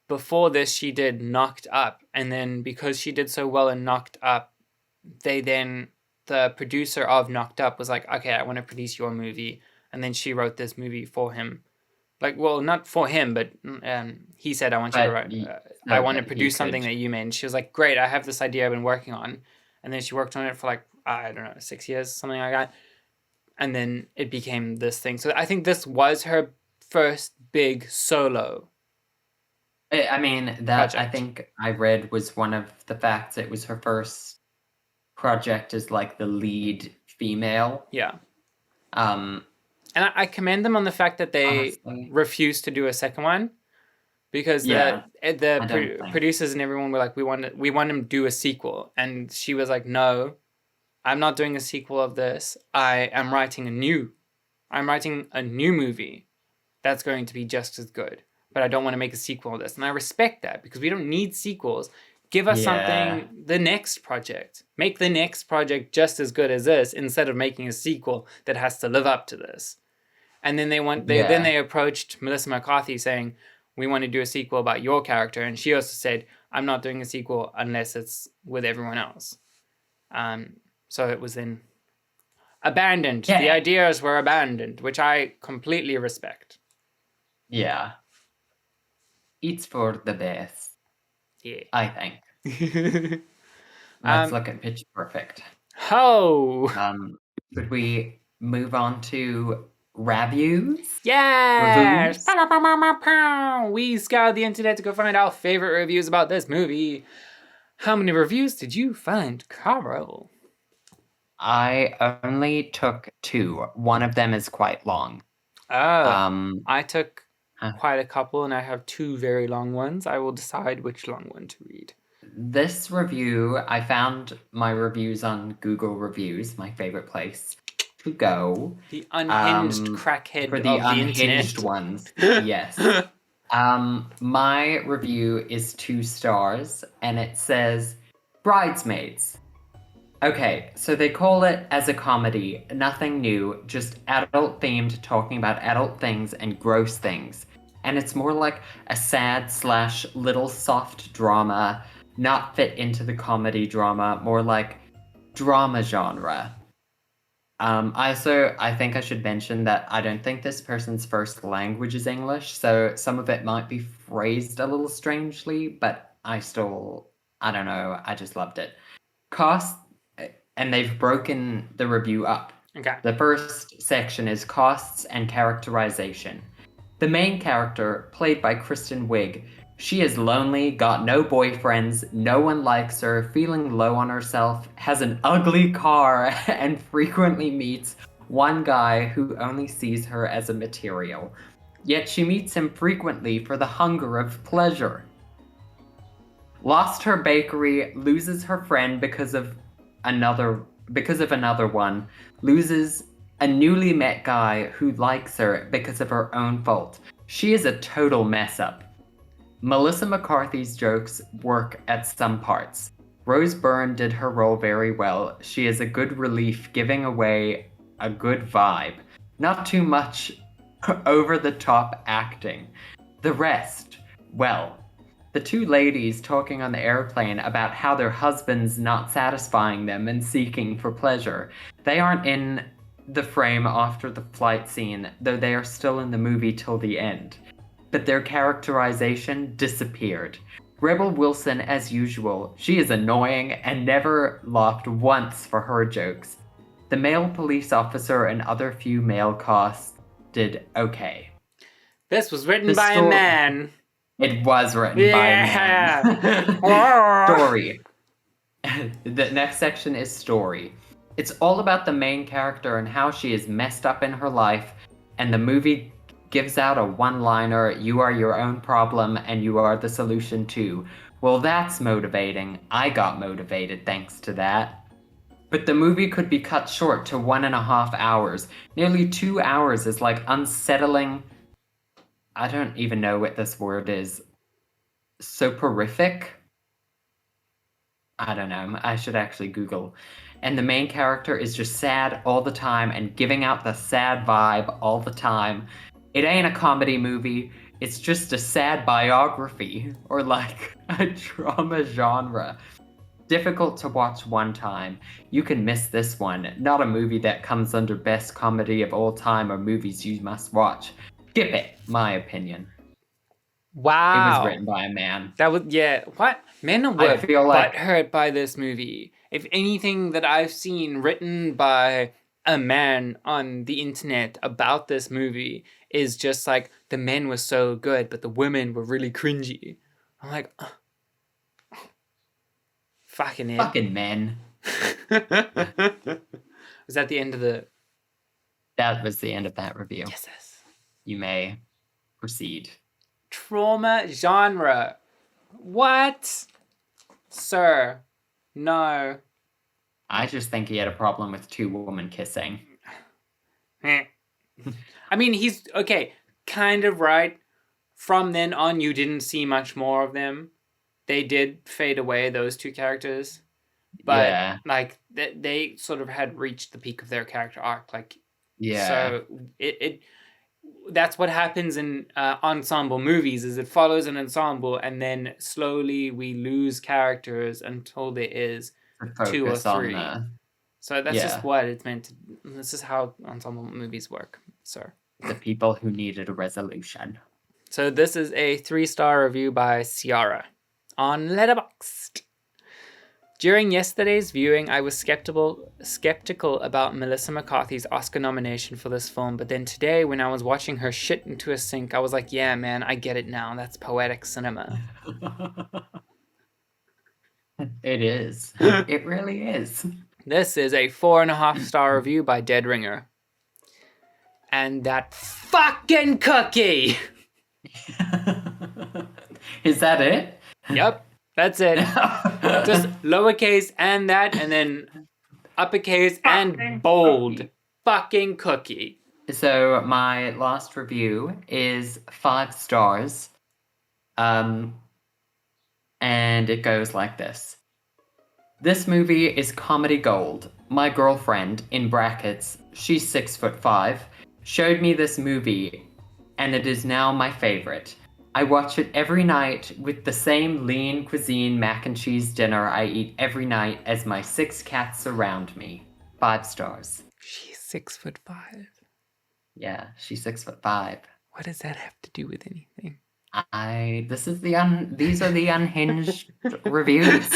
Before this, she did Knocked Up, and then because she did so well in Knocked Up, the producer of Knocked Up was like, okay, I want to produce your movie, and then she wrote this movie for him. Like, well, not for him, but he said, I want you to But write. I so want to that he produce could. something that you made. And she was like, great, I have this idea I've been working on, and then she worked on it for like, I don't know, 6 years, something like that, and then it became this thing. So I think this was her first big solo I mean, that I project. think I read was one of the facts. It was her first project as like the lead female. Yeah. Um, And I commend them on the fact that they honestly, refused to do a second one, because yeah, the I don't think. producers and everyone were like, we want them to do a sequel, and she was like, no, I'm not doing a sequel of this. I'm writing a new movie that's going to be just as good, but I don't want to make a sequel of this, and I respect that because we don't need sequels. Give us Yeah, something, the next project. Make the next project just as good as this instead of making a sequel that has to live up to this. And then yeah, they approached Melissa McCarthy saying, we want to do a sequel about your character, and she also said, I'm not doing a sequel unless it's with everyone else. So it was then abandoned. The yeah, ideas were abandoned, which I completely respect. yeah. It's for the best, Yeah. I think. Let's um, look at Pitch Perfect. Ho! Could we move on to reviews? Yes! Reviews? Pow, pow, pow, pow, pow, pow. We scoured the internet to go find our favorite reviews about this movie. How many reviews did you find, Kahrl? I only took 2. One of them is quite long. Oh, Um, I took uh, quite a couple, and I have 2 very long ones. I will decide which long one to read. this review, I found my reviews on Google Reviews, my favorite place to go. The unhinged For crackhead the of the unhinged internet. ones, yes. My review is 2 stars, and it says, Bridesmaids. Okay, so they call it as a comedy, nothing new, just adult themed, talking about adult things and gross things. And it's more like a sad slash little soft drama, not fit into the comedy drama, more like drama genre. I think I should mention that I don't think this person's first language is English, so some of it might be phrased a little strangely, but I don't know, I just loved it. Cost, and they've broken the review up. Okay. The first section is costs and characterization. The main character, played by Kristen Wiig, she is lonely, got no boyfriends, no one likes her, feeling low on herself, has an ugly car, and frequently meets one guy who only sees her as a material. Yet she meets him frequently for the hunger of pleasure. Lost her bakery, loses her friend because of another one, loses a newly met guy who likes her because of her own fault. She is a total mess up. Melissa McCarthy's jokes work at some parts. Rose Byrne did her role very well. She is a good relief, giving away a good vibe. Not too much over the top acting. The rest, well, the two ladies talking on the airplane about how their husband's not satisfying them and seeking for pleasure. They aren't in the frame after the flight scene, though they are still in the movie till the end. But their characterization disappeared. Rebel Wilson, as usual, she is annoying and never laughed once for her jokes. The male police officer and other few male casts did okay. This was written by a man. It was written by a man. Story. The next section is story. It's all about the main character and how she is messed up in her life, and the movie gives out a one-liner, you are your own problem and you are the solution too. Well, that's motivating. I got motivated thanks to that. But the movie could be cut short to 1.5 hours. Nearly 2 hours is like unsettling. I don't even know what this word is. Soporific? I don't know. I should actually Google. And the main character is just sad all the time and giving out the sad vibe all the time. It ain't a comedy movie. It's just a sad biography or like a drama genre. Difficult to watch one time. You can miss this one. Not a movie that comes under best comedy of all time or movies you must watch. Skip it, my opinion. Wow. It was written by a man. That was, yeah. What? Men were butthurt by this movie. If anything that I've seen written by a man on the internet about this movie is just like, the men were so good, but the women were really cringy. I'm like, fucking it. Fucking men. Was that the end of the... That was the end of that review. Yes. You may proceed. Trauma genre. What? Sir. No. I just think he had a problem with two women kissing. I mean, he's, okay, kind of right. From then on, you didn't see much more of them. They did fade away, those two characters. But, yeah, like, they sort of had reached the peak of their character arc. Like, yeah. So, that's what happens in ensemble movies, is it follows an ensemble and then slowly we lose characters until there is 2 or 3. So that's just what it's meant to... This is how ensemble movies work, sir. The people who needed a resolution. So this is a 3-star review by Ciara on Letterboxd. During yesterday's viewing, I was skeptical about Melissa McCarthy's Oscar nomination for this film, but then today, when I was watching her shit into a sink, I was like, yeah, man, I get it now. That's poetic cinema. It is. It really is. This is a 4.5-star review by Dead Ringer. And that fucking cookie! Is that it? Yep. That's it. Just lowercase and that, and then uppercase and bold. Cookie. Fucking cookie. So my last review is 5 stars. And it goes like this. This movie is comedy gold. My girlfriend, in brackets, she's 6'5", showed me this movie, and it is now my favorite. I watch it every night with the same lean cuisine mac and cheese dinner I eat every night as my 6 cats surround me. 5 stars. She's 6'5". Yeah, she's 6'5". What does that have to do with anything? These are the unhinged reviews.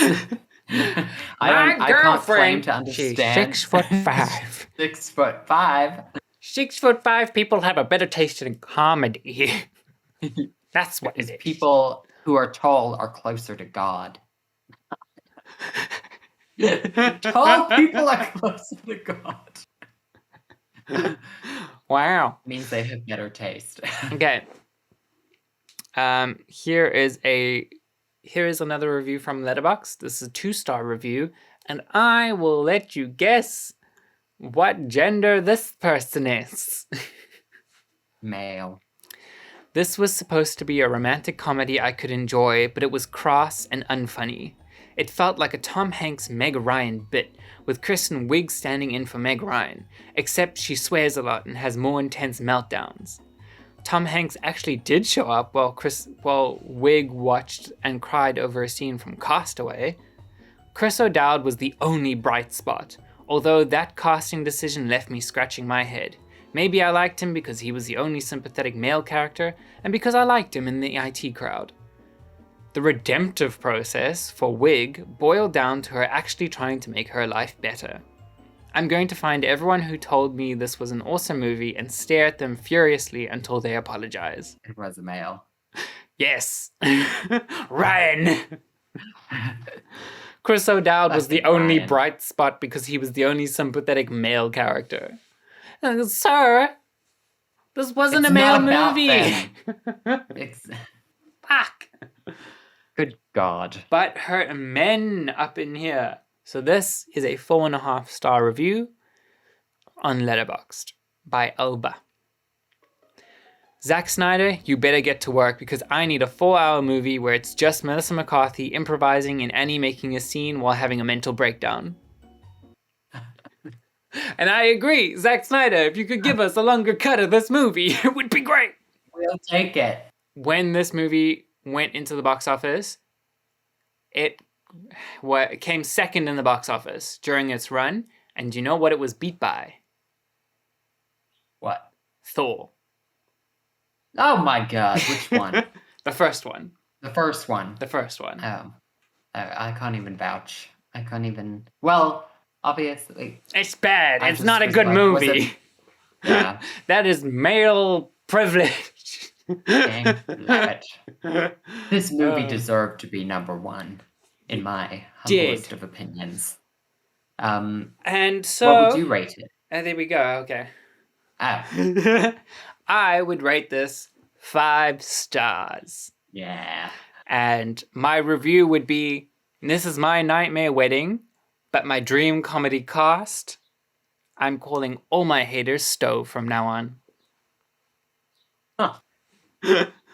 My I can't claim girlfriend, to she's understand. 6'5". 6'5". 6'5" people have a better taste in comedy. That's what Because it is. people who are tall are closer to God. Tall people are closer to God. Wow. Means they have better taste. Okay. Here is another review from Letterboxd. This is a 2-star review, and I will let you guess what gender this person is. Male. This was supposed to be a romantic comedy I could enjoy, but it was crass and unfunny. It felt like a Tom Hanks Meg Ryan bit, with Kristen Wiig standing in for Meg Ryan, except she swears a lot and has more intense meltdowns. Tom Hanks actually did show up while Wiig watched and cried over a scene from Castaway. Chris O'Dowd was the only bright spot, although that casting decision left me scratching my head. Maybe I liked him because he was the only sympathetic male character, and because I liked him in the IT crowd. The redemptive process for Wiig boiled down to her actually trying to make her life better. I'm going to find everyone who told me this was an awesome movie and stare at them furiously until they apologize. It was a male. Yes! Ryan! Chris O'Dowd was the only Ryan. bright spot because he was the only sympathetic male character. Sir, this wasn't It's a male not about movie! Fuck! Good God. But hurt men up in here. So this is a 4.5-star review on Letterboxd by Alba. Zack Snyder, you better get to work because I need a 4-hour movie where it's just Melissa McCarthy improvising and Annie making a scene while having a mental breakdown. And I agree, Zack Snyder, if you could give us a longer cut of this movie, it would be great. We'll take it. When this movie went into the box office, it came second in the box office during its run, and do you know what it was beat by? What? Thor. Oh my God, which one? The first one. The first one. The first one. Oh. I can't even vouch. I can't even... Well, obviously... It's bad. I It's just not a was good like, was it- movie. Yeah. That is male privilege. Dang it. This movie Oh. deserved to be number one, in my Did. humblest of opinions. And so... What would you rate it? there we go. Okay. Oh, I would rate this 5 stars. yeah. And my review would be, this is my nightmare wedding, but my dream comedy cast. I'm calling all my haters Stowe from now on. Huh.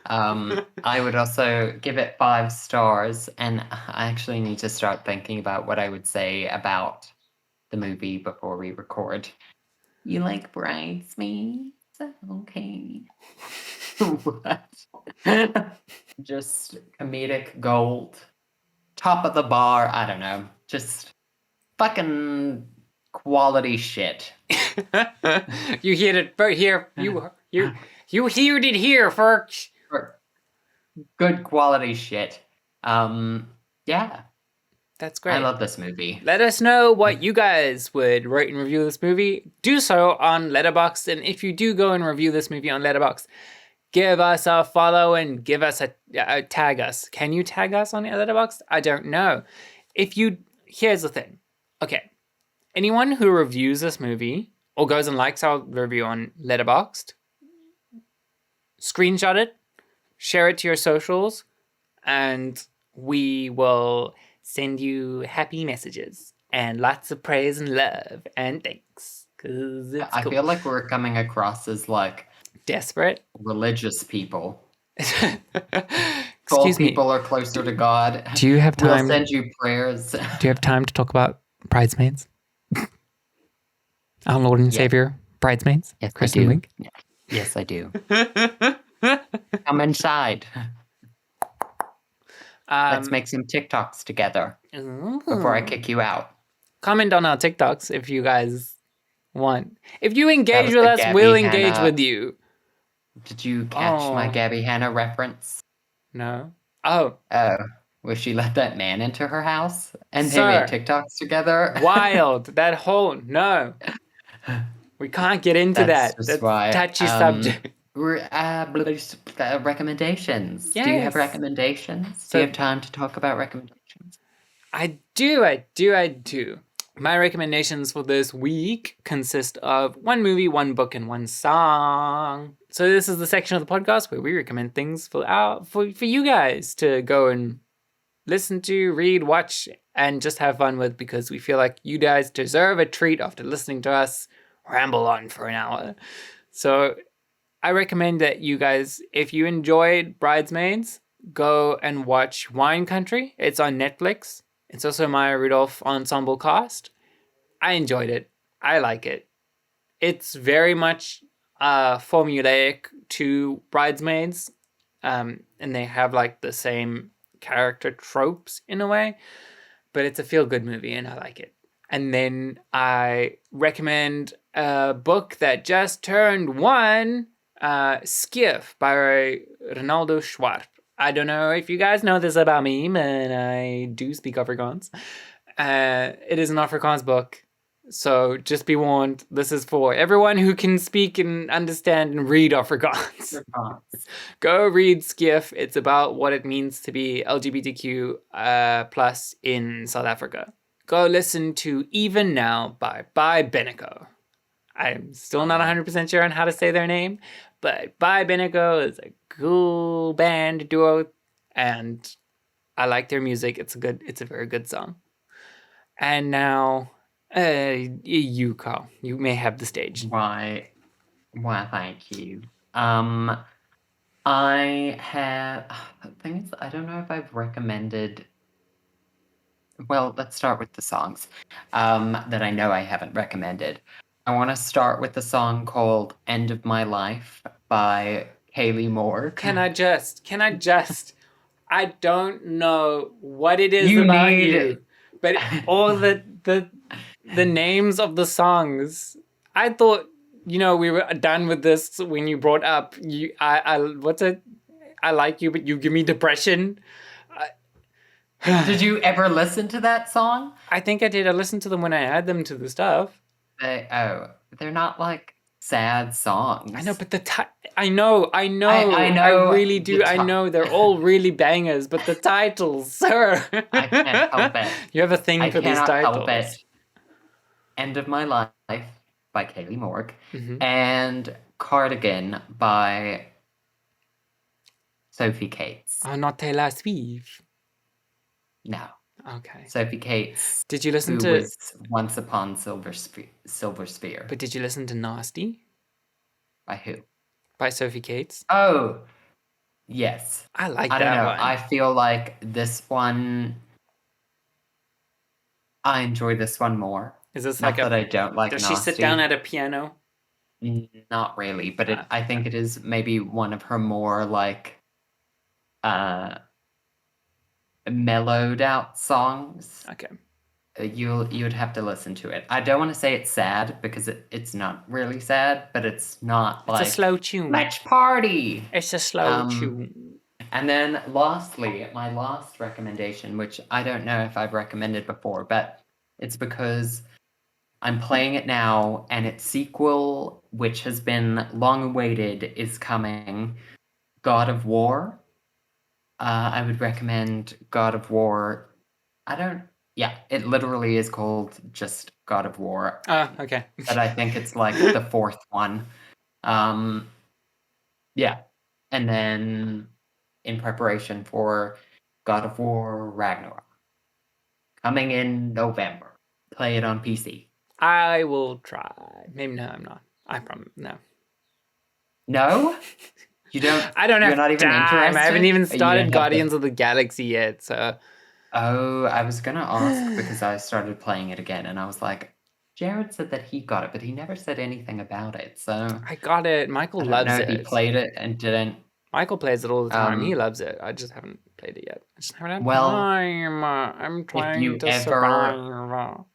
I would also give it 5 stars, and I actually need to start thinking about what I would say about the movie before we record. You like Bridesmaids? Okay. What? Just comedic gold. Top of the bar, I don't know. Just fucking quality shit. You heard it here. You heard it here, folks. Good quality shit. Yeah. That's great. I love this movie. Let us know what you guys would rate and review this movie. Do so on Letterboxd, and if you do go and review this movie on Letterboxd, give us a follow and give us a tag us. Can you tag us on Letterboxd? I don't know. Here's the thing. Okay, anyone who reviews this movie or goes and likes our review on Letterboxd, screenshot it, share it to your socials, and we will send you happy messages and lots of praise and love and thanks. Cause it's I cool. feel like we're coming across as like Desperate. religious people. Excuse me. People are closer to God. Do you have time? We'll send you prayers. Do you have time to talk about Bridesmaids? Our Lord and Savior, Bridesmaids. Yes, Kristen Wiig. Yes, I do. Come inside. Let's make some TikToks together before I kick you out. Comment on our TikToks if you guys want. If you engage was with the us, Gabby we'll engage Hanna. with you. Did you catch my Oh. Gabby Hanna reference? No. Oh. Oh. where she let that man into her house and they made Sir, TikToks together. wild. That whole no. We can't get into That's that. just That's why. touchy subject. Recommendations. Do you have Yes. recommendations? Do you So have time to talk about recommendations? I do. My recommendations for this week consist of one movie, one book, and one song. So this is the section of the podcast where we recommend things for you guys to go and listen to, read, watch, and just have fun with, because we feel like you guys deserve a treat after listening to us ramble on for an hour. So I recommend that you guys, if you enjoyed Bridesmaids, go and watch Wine Country. It's on Netflix. It's also Maya Rudolph ensemble cast. I enjoyed it. I like it. It's very much formulaic to Bridesmaids, and they have like the same character tropes in a way, but it's a feel-good movie and I like it. And then I recommend a book that just turned one, Skiff by Ronaldo Schwarp. I don't know if you guys know this about me, but I do speak Afrikaans. It is an Afrikaans book, so just be warned. This is for everyone who can speak and understand and read Afrikaans. Go read Skiff. It's about what it means to be LGBTQ plus in South Africa. Go listen to Even Now by Beneco. I'm still not 100% sure on how to say their name, but By Beneco is a cool band duo, and I like their music. It's a very good song. And now, you, Kahrl. You may have the stage. Why, thank you. I have, the thing is, I don't know if I've recommended, well, let's start with the songs that I know I haven't recommended. I want to start with the song called End of My Life by Kaylee Moore. Can I just, I don't know what it is about you, but all the names of the songs, I thought, we were done with this when you brought up, what's it? I like you, but you give me depression. Did you ever listen to that song? I think I did. I listened to them when I add them to the stuff. They're not like sad songs. I know, but I know. I really do. I know they're all really bangers, but the titles, sir. I can't help it. You have a thing for these titles. Help it. End of My Life by Kaylee Moore, and Cardigan by Sophie Cates. Oh, not Taylor Swift. No. Okay. Sophie Cates. Did you listen who was Once Upon Silver Sphere? But did you listen to Nasty? By who? By Sophie Cates. Oh, yes. I like that one. I don't know. I feel like this one, I enjoy this one more. Is this not that I don't like Does Nasty. She sit down at a piano? Not really, but I think it is maybe one of her more like mellowed out songs. Okay. You would have to listen to it. I don't want to say it's sad because it's not really sad, but it's not like it's a slow tune. Let's party. It's a slow tune. And then lastly, my last recommendation, which I don't know if I've recommended before, but it's because I'm playing it now, and its sequel, which has been long awaited, is coming. God of War. I would recommend God of War. It literally is called just God of War. Okay. But I think it's like the fourth one. Yeah. And then in preparation for God of War Ragnarok. Coming in November. Play it on PC. I will try. Maybe no, I'm not. I promise. No. No? You don't. I don't have you're not even time. Interested? I haven't even started Guardians of the Galaxy yet. So. Oh, I was gonna ask because I started playing it again, and I was like, Jared said that he got it, but he never said anything about it. So I got it. Michael loves it. He played it and didn't. Michael plays it all the time. He loves it. I just haven't played it yet. I just haven't had time. I'm trying to survive.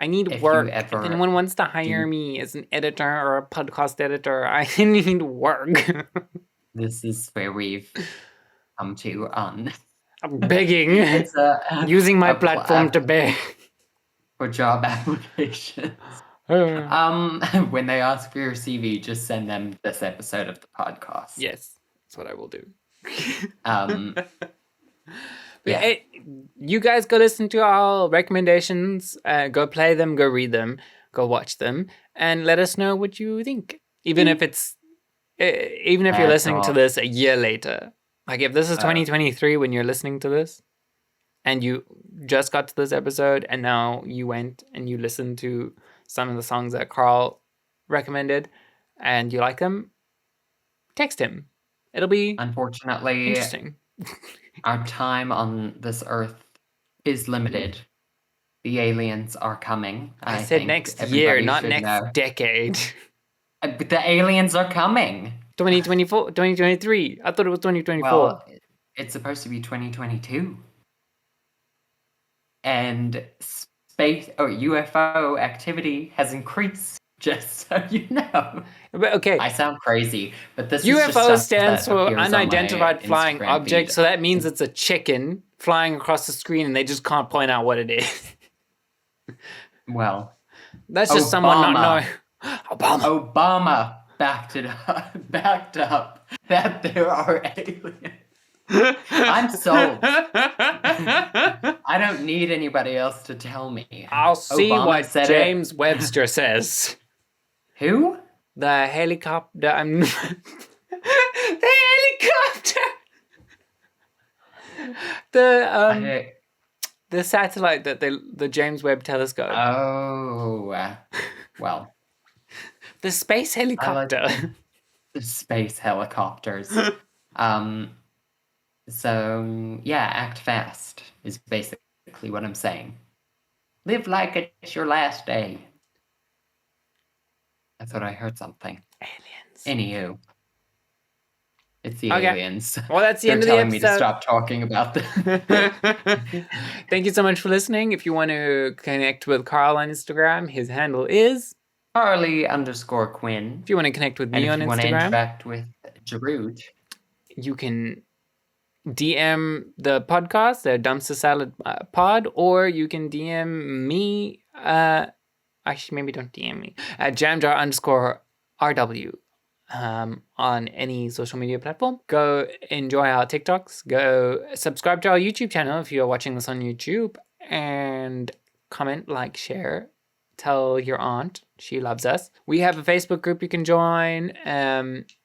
I need work. If anyone wants to hire me as an editor or a podcast editor, I need work. This is where we've come to on. I'm begging. It's Using my a platform to beg. for job applications. When they ask for your CV, just send them this episode of the podcast. Yes, that's what I will do. Yeah. Hey, you guys go listen to our recommendations. Go play them. Go read them. Go watch them, and let us know what you think. Even if you're listening to this a year later, like if this is 2023 when you're listening to this, and you just got to this episode, and now you went and you listened to some of the songs that Kahrl recommended, and you like them, text him. It'll be unfortunately interesting. Our time on this earth is limited. The aliens are coming. I said think next year, everybody not should next know. decade. But the aliens are coming. 2024, 2023. I thought it was 2024. Well, it's supposed to be 2022. And space or UFO activity has increased, just so you know. But okay. I sound crazy, but this UFO is just stands for appears on my unidentified flying Instagram object, feed. so that means it's a chicken flying across the screen and they just can't point out what it is. Well, that's just someone not knowing. Obama backed up that there are aliens. I'm sold. I don't need anybody else to tell me. I'll see Obama what said James Webster says. Who? The helicopter. The helicopter. The satellite that the James Webb Telescope. Oh, well. The space helicopter. The space helicopters. So yeah, act fast is basically what I'm saying. Live like it's your last day. I thought I heard something. Aliens. Anywho. It's the aliens. Well, that's the end of the episode. They're telling me to stop talking about this. Thank you so much for listening. If you want to connect with Kahrl on Instagram, his handle is Paarrrtayyy. If you want to connect with me on Instagram, if you want to interact with Jarud, you can DM the podcast, the Dumpster Salad Pod, or you can DM me. Actually, maybe don't DM me at jamjar_RW. On any social media platform. Go enjoy our TikToks. Go subscribe to our YouTube channel if you are watching this on YouTube. And comment, like, share. Tell your aunt. She loves us. We have a Facebook group you can join.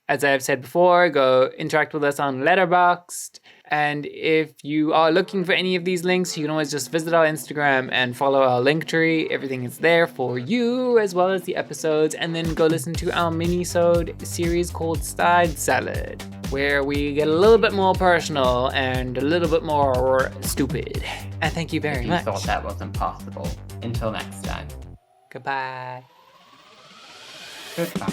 As I have said before, go interact with us on Letterboxd. And if you are looking for any of these links, you can always just visit our Instagram and follow our link tree. Everything is there for you, as well as the episodes. And then go listen to our mini-sode series called Side Salad, where we get a little bit more personal and a little bit more stupid. And thank you very much. If you thought that wasn't possible. Until next time. Goodbye. Goodbye.